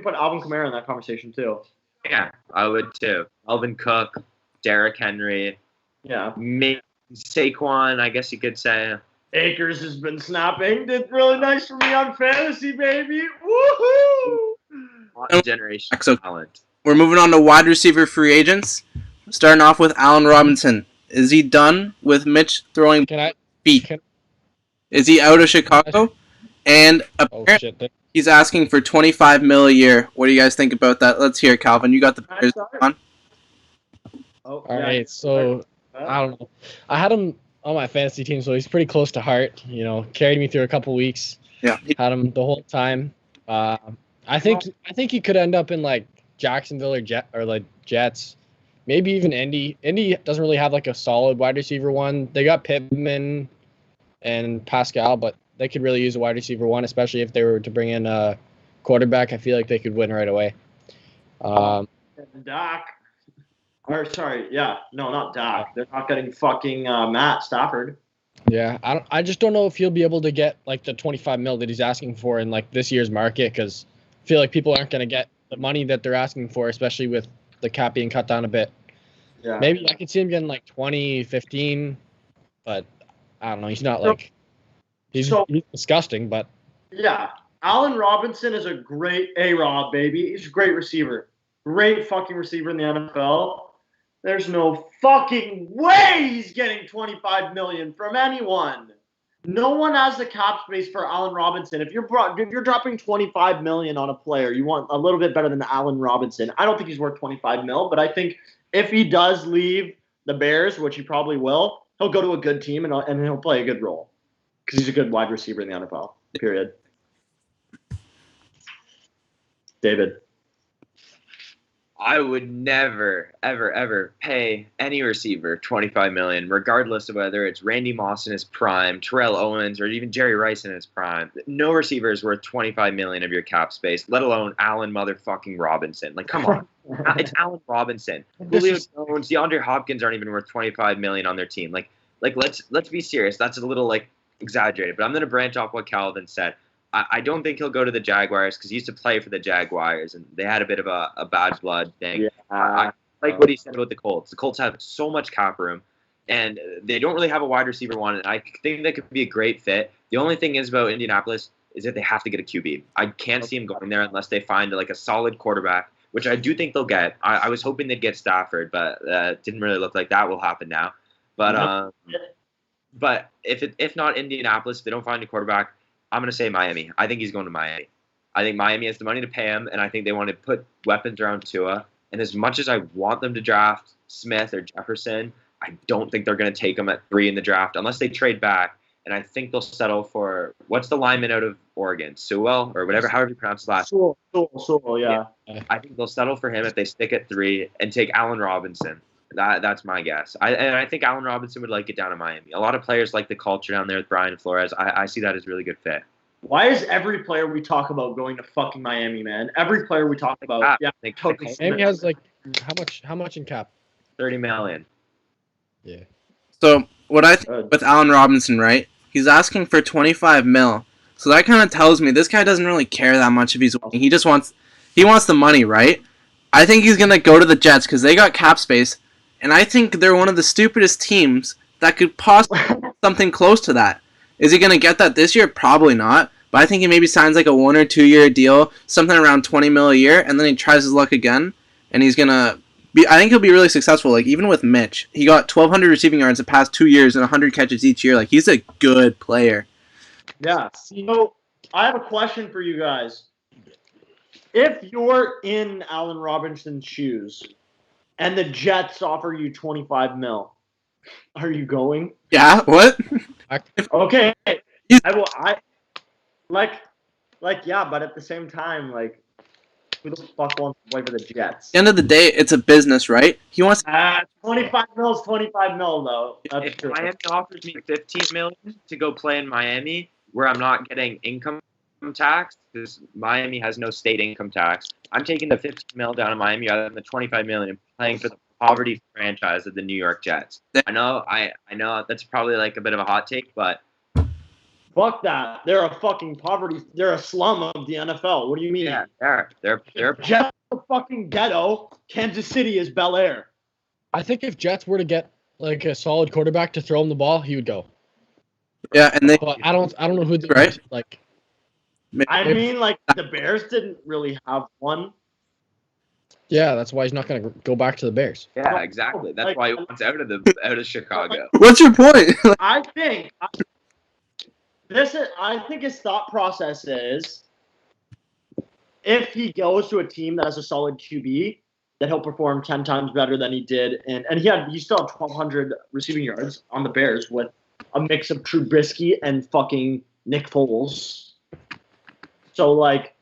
put Alvin Kamara in that conversation too. Yeah, I would too. Alvin Cook, Derrick Henry. Yeah. Maybe Saquon, I guess you could say. Akers has been snapping. Did really nice for me on fantasy, baby. Woohoo! Generation talent. We're moving on to wide receiver free agents. Starting off with Allen Robinson. Is he done with Mitch throwing feet? Is he out of Chicago? And apparently he's asking for $25 million a year. What do you guys think about that? Let's hear it, Calvin. You got the Bears on. All right, so I don't know. I had him on my fantasy team, so he's pretty close to heart. You know, carried me through a couple weeks. Yeah, had him the whole time. I think he could end up in like Jacksonville or like Jets, maybe even Indy. Indy doesn't really have like a solid wide receiver one. They got Pittman and Pascal, but they could really use a wide receiver one, especially if they were to bring in a quarterback. I feel like they could win right away. Dak. Or sorry, yeah, no, not Dak. They're not getting fucking Matt Stafford. Yeah, I just don't know if he'll be able to get like the $25 million that he's asking for in like this year's market, because I feel like people aren't going to get the money that they're asking for, especially with the cap being cut down a bit. Yeah. Maybe I could see him getting like 20, 15, but I don't know. He's not like he's disgusting, but yeah, Allen Robinson is a great A-Rob, baby. He's a great receiver, great fucking receiver in the NFL. There's no fucking way he's getting $25 million from anyone. No one has the cap space for Allen Robinson. If you're dropping $25 million on a player, you want a little bit better than Allen Robinson. I don't think he's worth $25 million, but I think if he does leave the Bears, which he probably will, he'll go to a good team and he'll play a good role because he's a good wide receiver in the NFL. Period. David. I would never, ever, ever pay any receiver $25 million, regardless of whether it's Randy Moss in his prime, Terrell Owens, or even Jerry Rice in his prime. No receiver is worth $25 million of your cap space, let alone Allen motherfucking Robinson. Like, come on, it's Allen Robinson. Julio Jones, DeAndre Hopkins aren't even worth $25 million on their team. Like let's be serious. That's a little exaggerated, but I'm gonna branch off what Calvin said. I don't think he'll go to the Jaguars because he used to play for the Jaguars, and they had a bit of a bad blood thing. Yeah. I like what he said about the Colts. The Colts have so much cap room, and they don't really have a wide receiver one, and I think that could be a great fit. The only thing is about Indianapolis is that they have to get a QB. I can't see him going there unless they find a solid quarterback, which I do think they'll get. I was hoping they'd get Stafford, but it didn't really look like that will happen now. But but if not Indianapolis, if they don't find a quarterback, I'm going to say Miami. I think he's going to Miami. I think Miami has the money to pay him, and I think they want to put weapons around Tua. And as much as I want them to draft Smith or Jefferson, I don't think they're going to take him at 3 in the draft unless they trade back. And I think they'll settle for, what's the lineman out of Oregon? Sewell or whatever, however you pronounce his last name. Sewell, yeah. I think they'll settle for him if they stick at 3 and take Allen Robinson. That's my guess. I think Allen Robinson would like it down in Miami. A lot of players like the culture down there with Brian Flores. I see that as a really good fit. Why is every player we talk about going to fucking Miami, man? Every player we talk about, totally. Miami has like how much in cap? 30 million. Yeah. So what I think with Allen Robinson, right? He's asking for 25 mil. So that kind of tells me this guy doesn't really care that much if he's winning. He wants the money, right? I think he's gonna go to the Jets because they got cap space, and I think they're one of the stupidest teams that could possibly something close to that. Is he gonna get that this year? Probably not. But I think he maybe signs like a 1 or 2 year deal, something around 20 mil a year, and then he tries his luck again, and he's gonna be. I think he'll be really successful. Like even with Mitch, he got 1,200 receiving yards the past 2 years and 100 catches each year. Like he's a good player. Yeah. So I have a question for you guys. If you're in Allen Robinson's shoes and the Jets offer you 25 mil, are you going? Yeah. What? Okay. Yeah, but at the same time, like, who the fuck wants to play for the Jets? At the end of the day, it's a business, right? He wants 25 mil is 25 mil, though. That's If true. Miami offers me 15 million to go play in Miami, where I'm not getting income tax, because Miami has no state income tax, I'm taking the 15 mil down in Miami rather than the 25 million and playing for the poverty franchise of the New York Jets. I know that's probably like a bit of a hot take, but Fuck that. They're a fucking poverty. They're a slum of the NFL. What do you mean? yeah, they're Jets are fucking ghetto. Kansas City is Bel Air. I think if Jets were to get like a solid quarterback to throw him the ball, he would go. Yeah, and they. But I don't know who Right. Like. I mean, like the Bears didn't really have one. Yeah, that's why he's not going to go back to the Bears. yeah, exactly. That's why he wants out of Chicago. What's your point? I think his thought process is if he goes to a team that has a solid QB, that he'll perform 10 times better than he did, and he still had 1,200 receiving yards on the Bears with a mix of Trubisky and fucking Nick Foles. So like,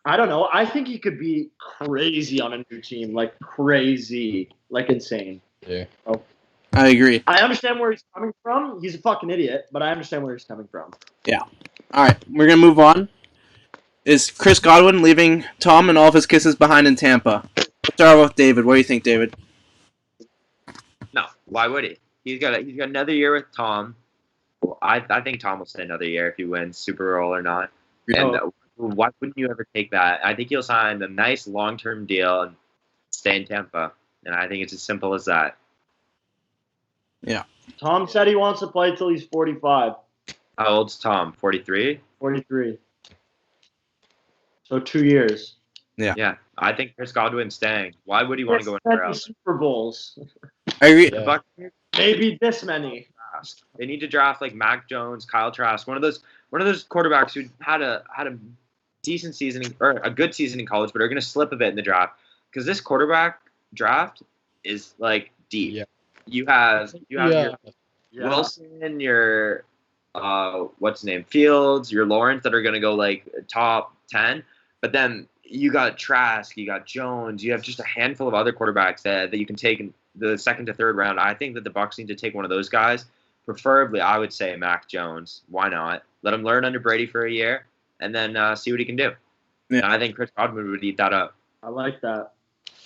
I don't know. I think he could be crazy on a new team, like crazy, like insane. Yeah. Oh. I agree. I understand where he's coming from. He's a fucking idiot, but I understand where he's coming from. Yeah. All right, we're gonna move on. Is Chris Godwin leaving Tom and all of his kisses behind in Tampa? Let's start with David. What do you think, David? No, why would he? He's got another year with Tom. Well, I think Tom will stay another year if he wins Super Bowl or not. And why wouldn't you ever take that? I think he'll sign a nice long-term deal and stay in Tampa. And I think it's as simple as that. Yeah. Tom said he wants to play till he's 45. How old's Tom? 43? 43. So 2 years. Yeah. I think Chris Godwin's staying. Why would he want to go anywhere else? Super Bowls. I agree. Yeah. The Buccaneers, Maybe this many. they need to draft like Mac Jones, Kyle Trask, one of those quarterbacks who had a decent season or a good season in college, but are going to slip a bit in the draft because this quarterback draft is like deep. Yeah. You have your Wilson, your what's his name, Fields, your Lawrence that are going to go like top 10, but then you got Trask, you got Jones, you have just a handful of other quarterbacks that you can take in the second to third round. I think that the Bucs need to take one of those guys. Preferably, I would say Mac Jones. Why not? Let him learn under Brady for a year, and then see what he can do. Yeah. And I think Chris Godwin would eat that up. I like that.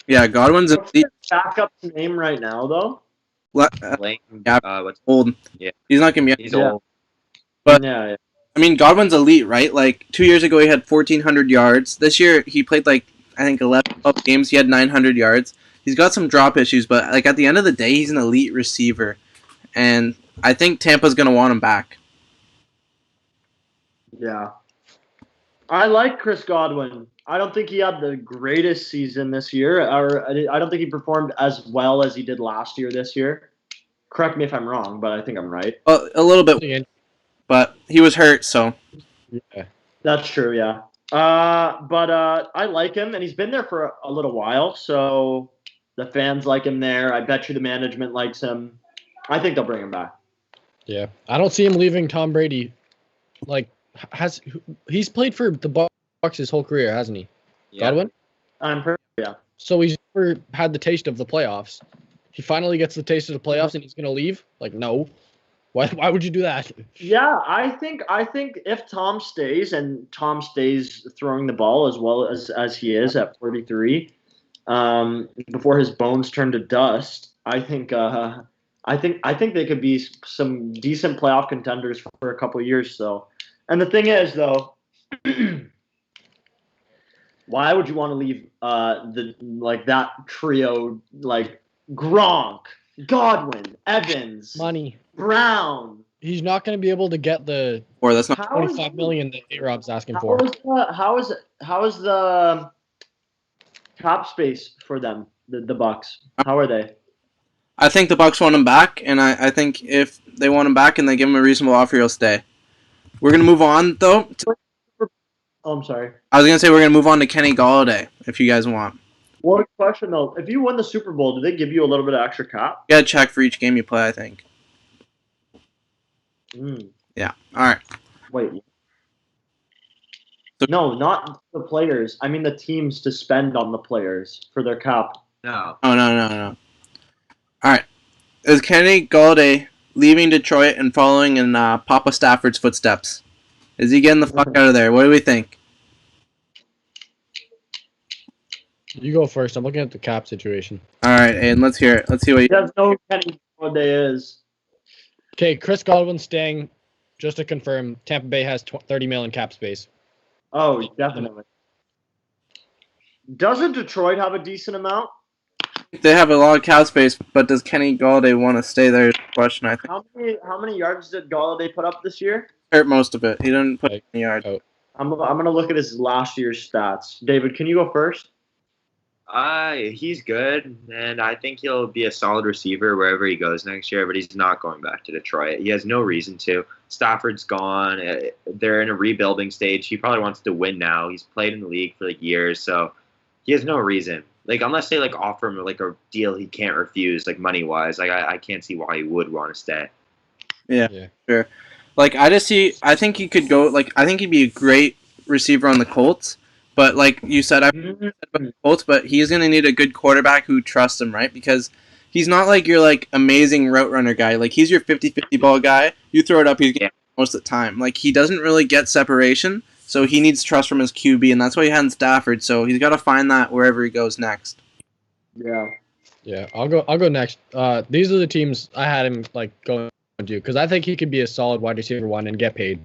Yeah, Godwin's a What's his backup name right now, though? Lane, what's old. Yeah. He's not gonna be. he's Yeah. old. But- yeah. I mean, Godwin's elite, right? Like 2 years ago, he had 1,400 yards. This year, he played like I think 11 games. He had 900 yards. He's got some drop issues, but like at the end of the day, he's an elite receiver, and I think Tampa's gonna want him back. Yeah. I like Chris Godwin. I don't think he had the greatest season this year, or I don't think he performed as well as he did last year this year. Correct me if I'm wrong, but I think I'm right. A little bit, but he was hurt, so. Yeah. That's true, yeah. But I like him, and he's been there for a little while, so the fans like him there. I bet you the management likes him. I think they'll bring him back. Yeah. I don't see him leaving Tom Brady. Like, he's played for the Bucs his whole career, hasn't he? Yeah. Godwin? I'm pretty, yeah. So he's never had the taste of the playoffs. he finally gets the taste of the playoffs and he's gonna leave? Like, no. Why would you do that? Yeah, I think if Tom stays and Tom stays throwing the ball as well as he is at 43, before his bones turn to dust, I think they could be some decent playoff contenders for a couple of years. So, and the thing is though, why would you want to leave that trio like Gronk, Godwin, Evans, Money. Brown? He's not going to be able to get the Or that's not. $25 million that A-Rob's asking How for. is the cap space for them? The Bucks. How are they? I think the Bucks want him back, and I think if they want him back and they give him a reasonable offer, he'll stay. We're gonna move on though. Oh, I'm sorry. I was gonna say we're gonna move on to Kenny Golladay if you guys want. One question though: if you win the Super Bowl, do they give you a little bit of extra cap? You gotta check for each game you play. I think. Yeah. All right. Wait. So- No, not the players. I mean the teams to spend on the players for their cap. No. Oh no. All right. Is Kenny Golladay leaving Detroit and following in Papa Stafford's footsteps? Is he getting the fuck out of there? What do we think? You go first. I'm looking at the cap situation. All right, Aiden, let's hear it. Let's see what He you. doesn't know who Kenny Golladay is. Okay, Chris Godwin staying. Just to confirm, Tampa Bay has $30 million cap space. Oh, definitely. Doesn't Detroit have a decent amount? They have a lot of cap space, but does Kenny Golladay want to stay there? Is the question, I think. How many yards did Golladay put up this year? Hurt most of it. He didn't put any yards. I'm gonna look at his last year's stats. David, can you go first? He's good, and I think he'll be a solid receiver wherever he goes next year, but he's not going back to Detroit. He has no reason to. Stafford's gone. They're in a rebuilding stage. He probably wants to win now. He's played in the league for years, so he has no reason. Unless they offer him a deal he can't refuse, money-wise. I can't see why he would want to stay. Yeah, sure. I think he could go. I think he'd be a great receiver on the Colts. But like you said, I've said about the Colts, but he's going to need a good quarterback who trusts him, right? Because he's not your amazing route runner guy. He's your 50-50 ball guy. You throw it up, he's getting most of the time. He doesn't really get separation, so he needs trust from his QB, and that's why he had Stafford. So he's got to find that wherever he goes next. Yeah. Yeah, I'll go next. These are the teams I had him going to, because I think he could be a solid wide receiver one and get paid.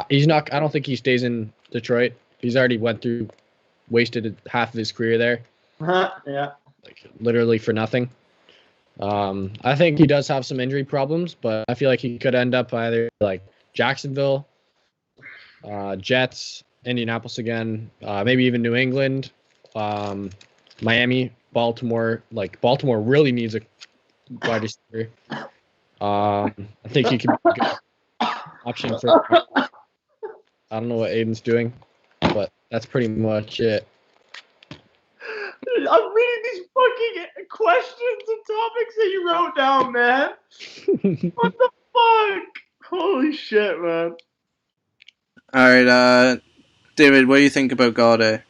He's not. I don't think he stays in Detroit. He's already wasted half of his career there. Yeah. Literally for nothing. I think he does have some injury problems, but I feel like he could end up either Jacksonville, Jets, Indianapolis again, maybe even New England, Miami, Baltimore. Baltimore really needs a wide receiver. I think he could be a good option for. I don't know what Aiden's doing, but that's pretty much it. I'm reading these fucking questions and topics that you wrote down, man. What the fuck? Holy shit, man. All right, David, what do you think about Golladay?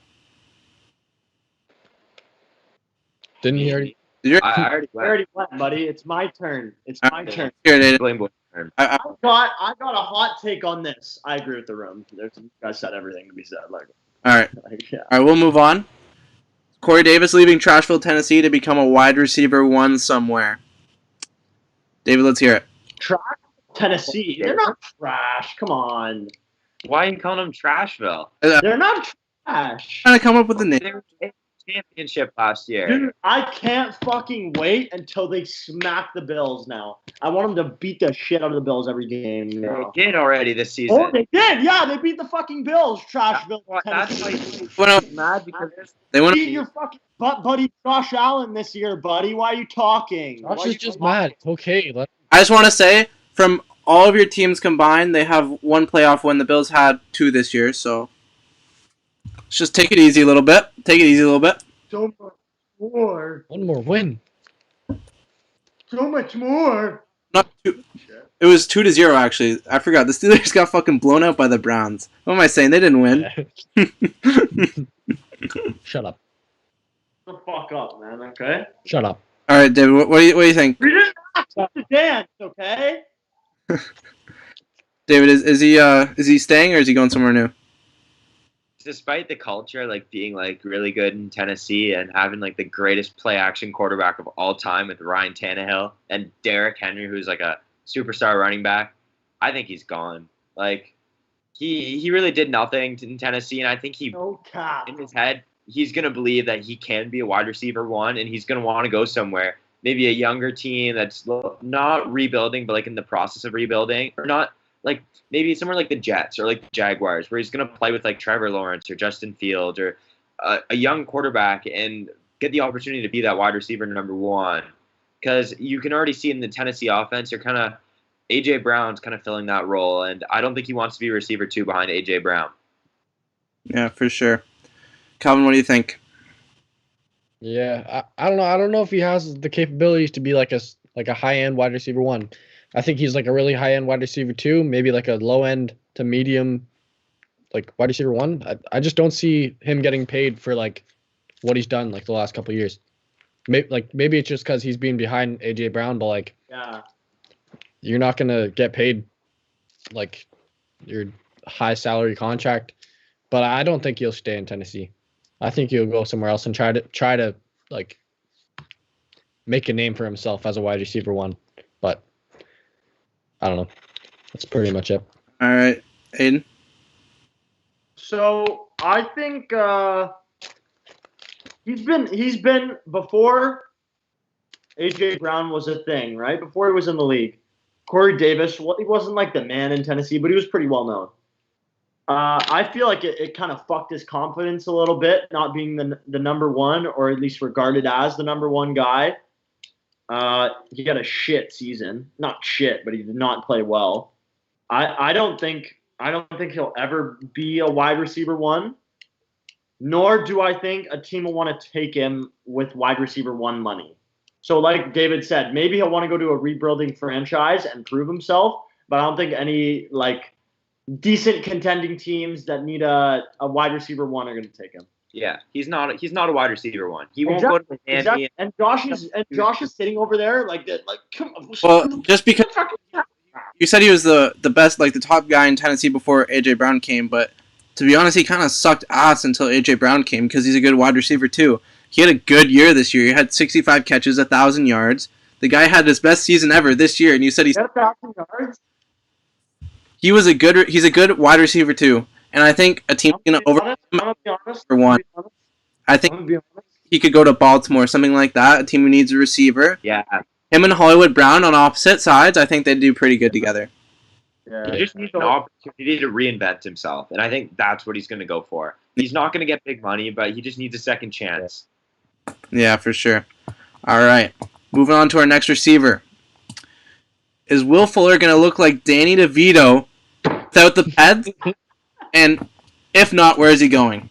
Didn't he already? I already went, buddy. It's my turn. It's my turn. Here, David. blame boy turn. I got a hot take on this. I agree with the room. You guys said everything to be said. All right. Yeah. All right, we'll move on. Corey Davis leaving Trashville, Tennessee to become a wide receiver one somewhere. David, let's hear it. Trash Tennessee. They're not trash. Come on. Why are you calling them Trashville? They're not trash. Trying to come up with a name. They were championship last year. Dude, I can't fucking wait until they smack the Bills now. I want them to beat the shit out of the Bills every game. They Now. did already this season. Oh, they did. Yeah, they beat the fucking Bills. Trashville, That's Tennessee. why you're mad because They want Beat your fucking butt buddy Josh Allen this year, buddy. Why are you talking? Why Josh are is you just talking? mad. It's okay. I just want to say, from all of your teams combined, they have one playoff win. The Bills had 2 this year, so let's just take it easy a little bit. So much more. One more win. So much more. Not 2. It was 2-0 actually. I forgot. The Steelers got fucking blown out by the Browns. What am I saying? They didn't win. Shut up. The fuck up, man. Okay. Shut up. All right, David. What do you think? We didn't have to dance, okay? David, is he staying or is he going somewhere new? Despite the culture like being like really good in Tennessee and having like the greatest play action quarterback of all time with Ryan Tannehill and Derrick Henry, who's like a superstar running back, I think he's gone. Like he really did nothing in Tennessee, and I think No cap. in his head he's gonna believe that he can be a wide receiver one, and he's gonna want to go somewhere, maybe a younger team that's not rebuilding, but like in the process of rebuilding, or not like maybe somewhere like the Jets or like the Jaguars, where he's gonna play with like Trevor Lawrence or Justin Fields or a young quarterback and get the opportunity to be that wide receiver number one. Because you can already see in the Tennessee offense, you're kind of AJ Brown's kind of filling that role, and I don't think he wants to be receiver two behind AJ Brown. Yeah, for sure. Calvin, what do you think? Yeah, I don't know. I don't know if he has the capabilities to be like a high end wide receiver one. I think he's like a really high end wide receiver two, maybe like a low end to medium, like wide receiver one. I just don't see him getting paid for like what he's done like the last couple of years. Maybe it's just because he's being behind AJ Brown, but like Yeah. you're not gonna get paid like your high salary contract. But I don't think he'll stay in Tennessee. I think he'll go somewhere else and try to like make a name for himself as a wide receiver one. But I don't know. That's pretty much it. All right, Aiden. So I think he's been before AJ Brown was a thing, right? Before he was in the league. Corey Davis, well, he wasn't like the man in Tennessee, but he was pretty well known. I feel like it kind of fucked his confidence a little bit, not being the number one, or at least regarded as the number one guy. He had a shit season. Not shit, but he did not play well. I don't think he'll ever be a wide receiver one, nor do I think a team will want to take him with wide receiver one money. So like David said, maybe he'll want to go to a rebuilding franchise and prove himself, but I don't think any like decent contending teams that need a wide receiver one are going to take him. Yeah, he's not a wide receiver one. He won't go to Miami. Exactly. And Josh is sitting over there like come on. Well, just because you said he was the best, like the top guy in Tennessee before AJ Brown came, but to be honest, he kind of sucked ass until AJ Brown came because he's a good wide receiver too. He had a good year this year. He had 65 catches, 1,000 yards. The guy had his best season ever this year, and you said he's 1,000 yards. He's a good wide receiver too, and I think a team's gonna over for one. I think he could go to Baltimore, something like that. A team who needs a receiver. Yeah. Him and Hollywood Brown on opposite sides, I think they'd do pretty good together. Yeah. He just needs an opportunity to reinvent himself, and I think that's what he's going to go for. He's not going to get big money, but he just needs a second chance. Yeah, for sure. All right, moving on to our next receiver. Is Will Fuller going to look like Danny DeVito without the pads? And if not, where is he going?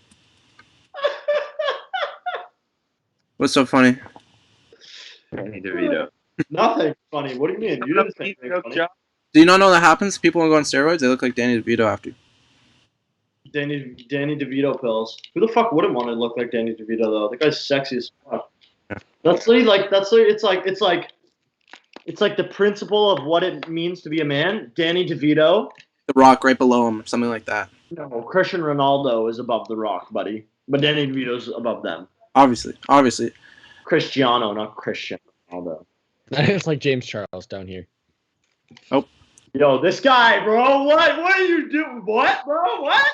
What's so funny? Danny DeVito. Nothing funny. What do you mean? You didn't say anything funny. Do you not know that happens? People who go on steroids, they look like Danny DeVito after. Danny DeVito pills. Who the fuck wouldn't want to look like Danny DeVito though? The guy's sexy as fuck. It's like the principle of what it means to be a man. Danny DeVito. The Rock right below him, something like that. No, Christian Ronaldo is above The Rock, buddy. But Danny DeVito's above them. Obviously. Cristiano, not Christian Ronaldo. It's like James Charles down here. Oh. Yo, this guy, bro. What are you doing? What, bro? What?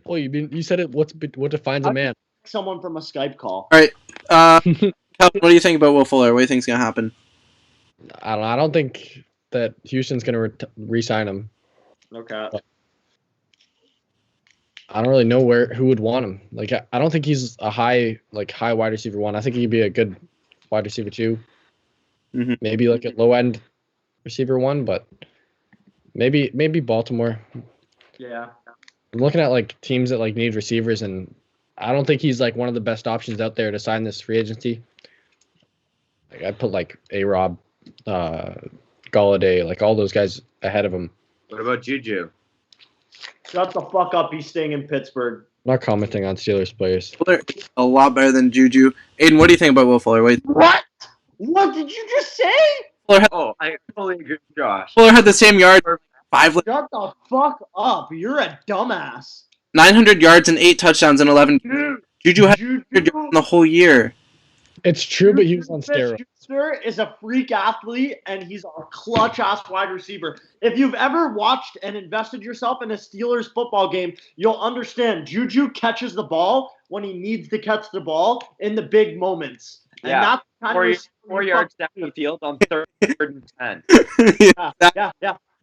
Well, you said it. What defines a man? Someone from a Skype call. All right. Calvin, what do you think about Will Fuller? What do you think's gonna happen? I don't know. I don't think that Houston's gonna re-sign him. Okay. I don't really know who would want him. Like I don't think he's a high wide receiver one. I think he'd be a good wide receiver two. Mm-hmm. Maybe like a low end receiver one, but maybe Baltimore. Yeah. I'm looking at like teams that like need receivers, and I don't think he's like one of the best options out there to sign this free agency. Like I put like A-Rob, Galladay, like all those guys ahead of him. What about Juju? Shut the fuck up. He's staying in Pittsburgh. Not commenting on Steelers players. Fuller a lot better than Juju. Aiden, what do you think about Will Fuller? Wait, What? What did you just say? I totally agree with Josh. Fuller had the same yard, 5, Shut the fuck up. You're a dumbass. 900 yards and 8 touchdowns in 11. Dude, Juju had 100 yards in the whole year. It's true, but he was on steroids. Smith-Schuster is a freak athlete, and he's a clutch-ass wide receiver. If you've ever watched and invested yourself in a Steelers football game, you'll understand Juju catches the ball when he needs to catch the ball in the big moments. And Yeah. that's kind 4 yards down the field on 3rd and 10. Yeah.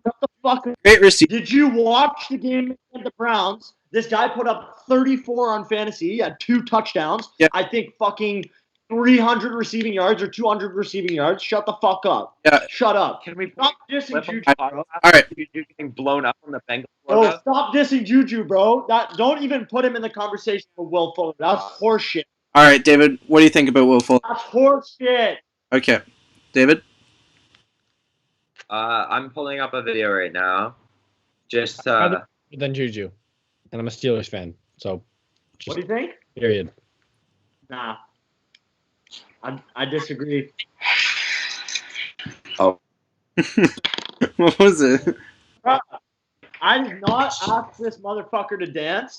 What the fuck? Great receiver. Did you watch the game against the Browns? This guy put up 34 on fantasy. He had 2 touchdowns. Yeah. I think fucking 300 receiving yards or 200 receiving yards. Shut the fuck up. Yeah. Shut up. Can we Stop dissing flip Juju, on bro. All right. Juju getting blown up on the Bengals Bro, logo? stop dissing Juju, bro. Don't even put him in the conversation with Will Fuller. That's horseshit. All right, David, what do you think about Will Fuller? That's horseshit. Okay, David? I'm pulling up a video right now. Just Than Juju, and I'm a Steelers fan, so What just do you think? period. Nah. I disagree. What was it? I did not ask this motherfucker to dance,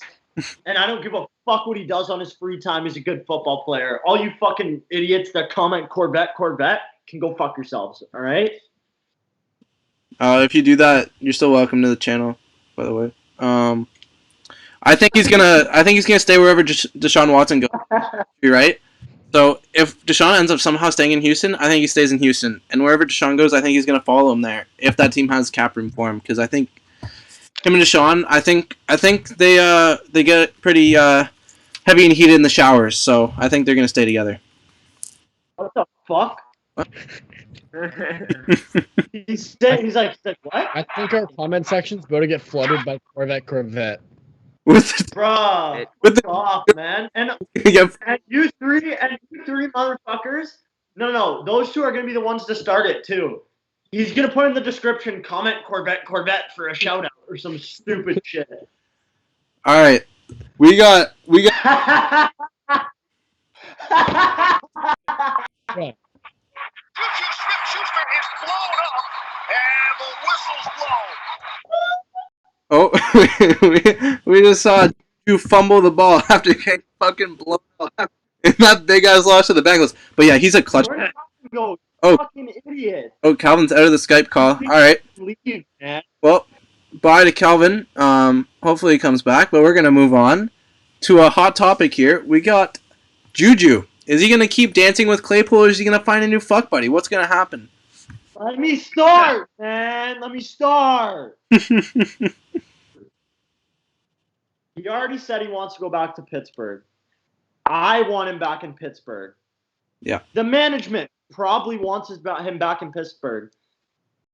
and I don't give a fuck what he does on his free time. He's a good football player. All you fucking idiots that comment Corvette can go fuck yourselves, all right? If you do that, you're still welcome to the channel, by the way. I think he's gonna stay wherever Deshaun Watson goes. You're right. So if Deshaun ends up somehow staying in Houston, I think he stays in Houston, and wherever Deshaun goes, I think he's gonna follow him there if that team has cap room for him. Because I think him and Deshaun, I think they get pretty heavy and heated in the showers. So I think they're gonna stay together. What the fuck? He's like, what? I think our comment section's about to get flooded by Corvette. Bruh, with the stop, man. And yeah, you three motherfuckers. No, those two are gonna be the ones to start it too. He's gonna put in the description, comment Corvette for a shout out or some stupid shit. all right, we got. Yeah. Juju Smith-Schuster is blown up, and the whistle's blown. Oh, we just saw you fumble the ball after getting fucking blown up in that big ass loss to the Bengals. But yeah, he's a clutch. Where did Calvin go? Oh. Fucking idiot. Oh, Calvin's out of the Skype call. All right. Leave, man. Well, bye to Calvin. Hopefully he comes back. But we're gonna move on to a hot topic here. We got Juju. Is he gonna keep dancing with Claypool, or is he gonna find a new fuck buddy? What's gonna happen? Let me start, man. Let me start. He already said he wants to go back to Pittsburgh. I want him back in Pittsburgh. Yeah. The management probably wants him back in Pittsburgh.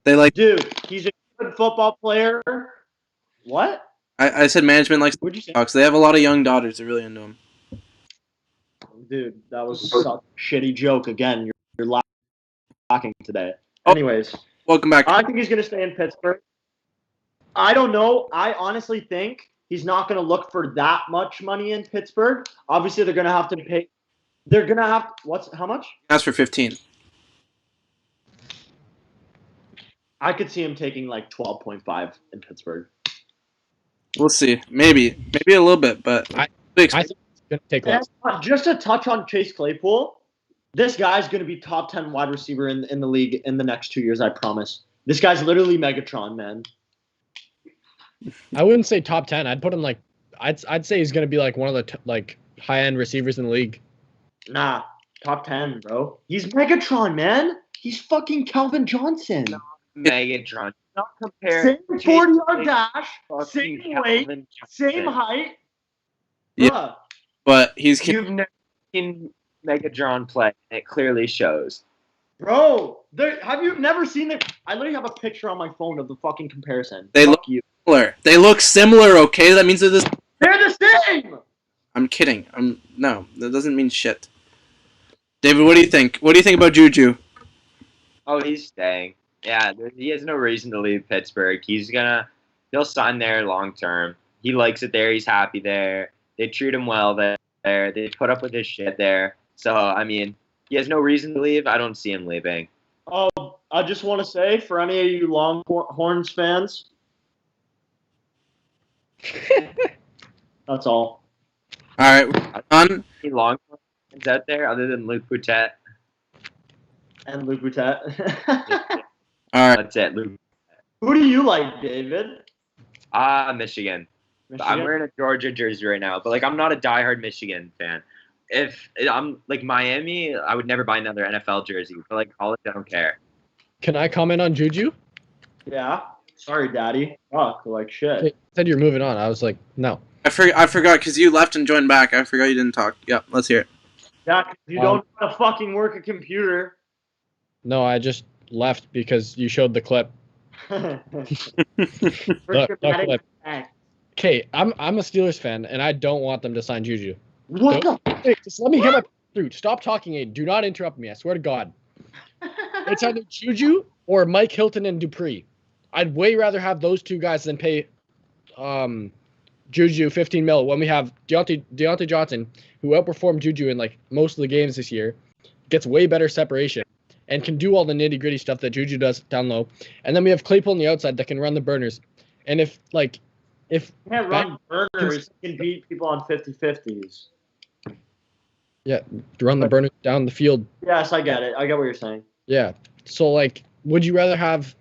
They like. Dude, he's a good football player. What? I said management likes What'd you say? dogs. They have a lot of young daughters. They're really into him. Dude, that was such a shitty joke. Again, you're lacking today. Oh. Anyways, Welcome back. I think he's going to stay in Pittsburgh. I don't know. I honestly think he's not going to look for that much money in Pittsburgh. Obviously, they're going to have to pay. They're going to have how much? That's for 15. I could see him taking like 12.5 in Pittsburgh. We'll see. Maybe a little bit, but I think it's gonna take less. Just to touch on Chase Claypool, this guy's going to be top 10 wide receiver in the league in the next 2 years. I promise. This guy's literally Megatron, man. I wouldn't say top 10. I'd put him like I'd say he's gonna be like one of the high end receivers in the league. Nah, top 10, bro. He's Megatron, man. He's fucking Calvin Johnson. No, Megatron. Not compare. Same 40-yard dash, fucking same weight, Calvin same Johnson. height. Yeah. Bruh. but he's You've never seen Megatron play, and it clearly shows. Bro, have you never seen the? I literally have a picture on my phone of the fucking comparison. They Fuck look you. similar. They look similar. Okay, that means they're this. They're the same. I'm kidding. No, that doesn't mean shit. David, what do you think? What do you think about Juju? Oh, he's staying. Yeah, he has no reason to leave Pittsburgh. He'll sign there long term. He likes it there. He's happy there. They treat him well there. They put up with his shit there. So, I mean, he has no reason to leave. I don't see him leaving. Oh, I just want to say, for any of you Longhorns fans, that's all. All right, on. Any Longhorns out there other than Luke Boutet? And Luke Boutet. All right. That's it, Luke. Who do you like, David? Michigan. Michigan? I'm wearing a Georgia jersey right now, but like I'm not a diehard Michigan fan. If I'm like Miami, I would never buy another NFL jersey. But like college, I don't care. Can I comment on Juju? Yeah. Sorry, Daddy. Fuck, like shit. You said you're moving on. I was like, no. I forgot because you left and joined back. I forgot you didn't talk. Yep, let's hear it. Yeah, 'cause you don't know how to fucking work a computer. No, I just left because you showed the clip. First dramatic clip. act. Okay, I'm a Steelers fan, and I don't want them to sign Juju. What the? Hey, just let me get my through. Stop talking, Aiden. Do not interrupt me. I swear to God. It's either Juju or Mike Hilton and Dupree. I'd way rather have those two guys than pay Juju $15 million when we have Deontay Johnson, who outperformed Juju in like most of the games this year, gets way better separation, and can do all the nitty gritty stuff that Juju does down low. And then we have Claypool on the outside that can run the burners. And if You can't run burners, you can beat people on 50-50s. yeah, run the burners down the field. Yes, I get it. I get what you're saying. Yeah. So like, would you rather have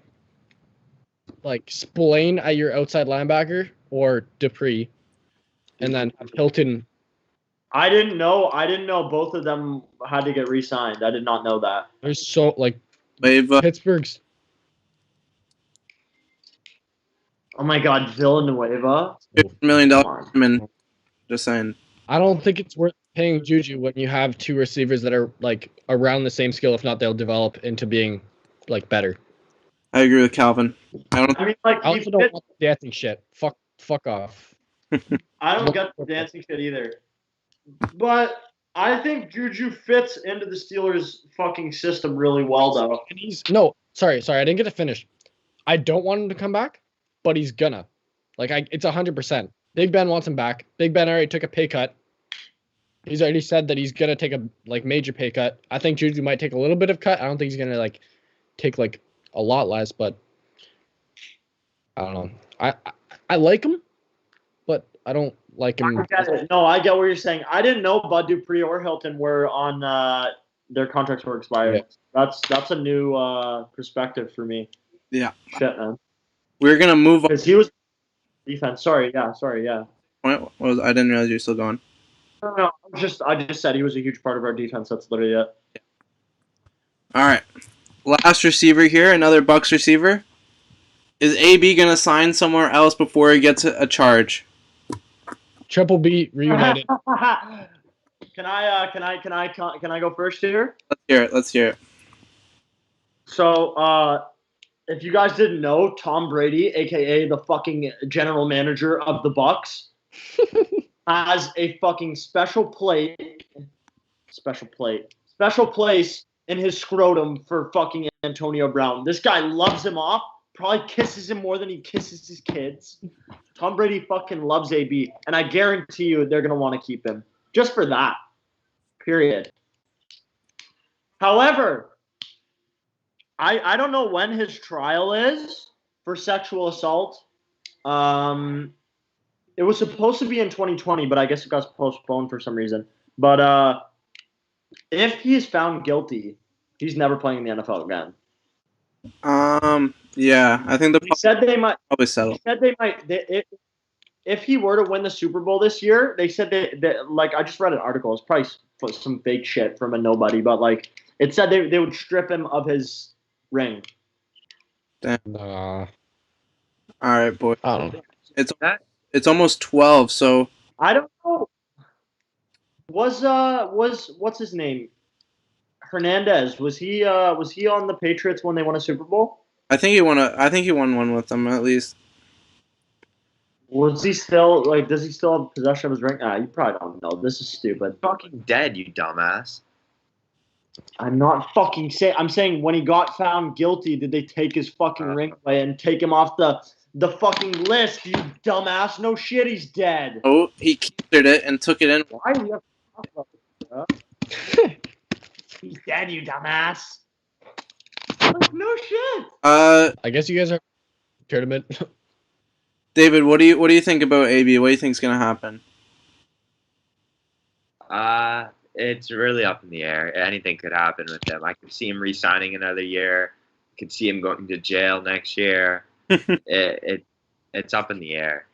like Spillane at your outside linebacker or Dupree, and then have Hilton? I didn't know both of them had to get re-signed. I did not know that. There's so like Pittsburgh's. Oh my God, Villanueva. $50 million. Just saying. I don't think it's worth paying Juju when you have two receivers that are like around the same skill. If not, they'll develop into being like better. I agree with Calvin. I mean, like, I also don't want the dancing shit. Fuck off. I don't get the dancing shit either. But I think Juju fits into the Steelers' fucking system really well, though. And sorry, I didn't get to finish. I don't want him to come back, but he's gonna. It's 100%. Big Ben wants him back. Big Ben already took a pay cut. He's already said that he's gonna take a major pay cut. I think Juju might take a little bit of cut. I don't think he's gonna take a lot less, but I don't know. I like him, but I don't like him. I get it. No, I get what you're saying. I didn't know Bud Dupree or Hilton were on their contracts were expired. Yeah. That's a new perspective for me. Yeah. Shit, man. We're gonna move on. Because he was defense. Sorry, yeah. I didn't realize you were still going. No, I just said he was a huge part of our defense. That's literally it. All right. Last receiver here, another Bucks receiver. Is AB gonna sign somewhere else before he gets a charge? Triple B reunited. Can I go first here? Let's hear it. So, if you guys didn't know, Tom Brady, aka the fucking general manager of the Bucks, has a fucking special place in his scrotum for fucking Antonio Brown. This guy loves him off. Probably kisses him more than he kisses his kids. Tom Brady fucking loves AB, and I guarantee you they're going to want to keep him. Just for that. Period. However, I don't know when his trial is for sexual assault. It was supposed to be in 2020, but I guess it got postponed for some reason. But if he's found guilty, he's never playing in the NFL again. Yeah, I think he said they might probably settle. He said they might. If he were to win the Super Bowl this year, they said that like I just read an article. It's probably some fake shit from a nobody, but like it said they would strip him of his ring. Damn. All right, boy. I don't know. It's almost 12, so I don't know. Was what's his name? Hernandez. Was he on the Patriots when they won a Super Bowl? I think he won one with them at least. Was he still does he still have possession of his ring? You probably don't know. This is stupid. Fucking dead, you dumbass. I'm not fucking saying. I'm saying when he got found guilty, did they take his fucking ring away and take him off the the fucking list, you dumbass. No shit, he's dead. Oh, he keepered it and took it in. Why do you have to talk about this, bro? He's dead, you dumbass. Like, no shit. I guess you guys are tournament. David, what do you think about AB? What do you think's gonna happen? It's really up in the air. Anything could happen with him. I could see him re-signing another year. I could see him going to jail next year. It's up in the air.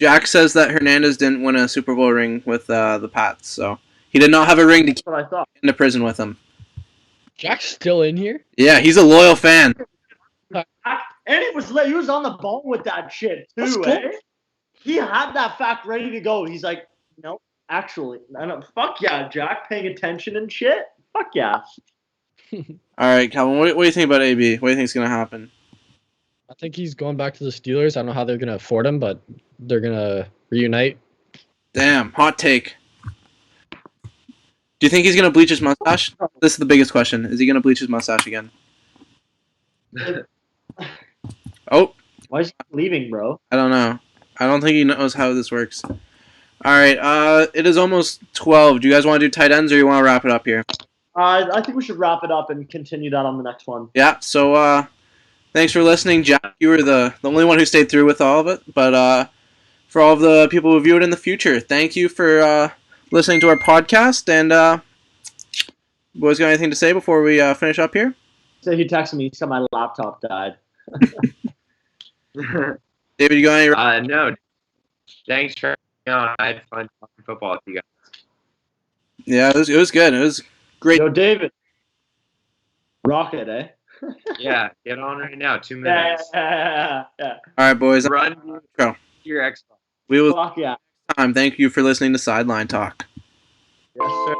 Jack says that Hernandez didn't win a Super Bowl ring with the Pats, so he did not have a ring to That's keep what I thought. into prison with him. Jack's still in here? Yeah, he's a loyal fan. And he was on the ball with that shit That's too, cool. eh? He had that fact ready to go. He's like, nope, actually, fuck yeah, Jack, paying attention and shit. Fuck yeah. All right, Calvin, what do you think about AB? What do you think's gonna happen? I think he's going back to the Steelers. I don't know how they're going to afford him, but they're going to reunite. Damn, hot take. Do you think he's gonna bleach his mustache? This is the biggest question. Is he gonna bleach his mustache again? Oh, Why is he leaving, bro? I don't know. I don't think he knows how this works. All right, it is almost 12. Do you guys want to do tight ends, or you want to wrap it up here? I think we should wrap it up and continue that on the next one. Yeah. So, thanks for listening, Jack. You were the only one who stayed through with all of it. But for all of the people who view it in the future, thank you for listening to our podcast. And boys, got anything to say before we finish up here? So he texted me. He said my laptop died. David, you got any? No. Thanks for having me on. I had fun talking football with you guys. Yeah, it was good. It was great. Yo, David. Rocket, eh? Yeah, get on right now. 2 minutes. Yeah. All right, boys. Run Go. your Xbox. We will Fuck yeah. time. Thank you for listening to Sideline Talk. Yes, sir.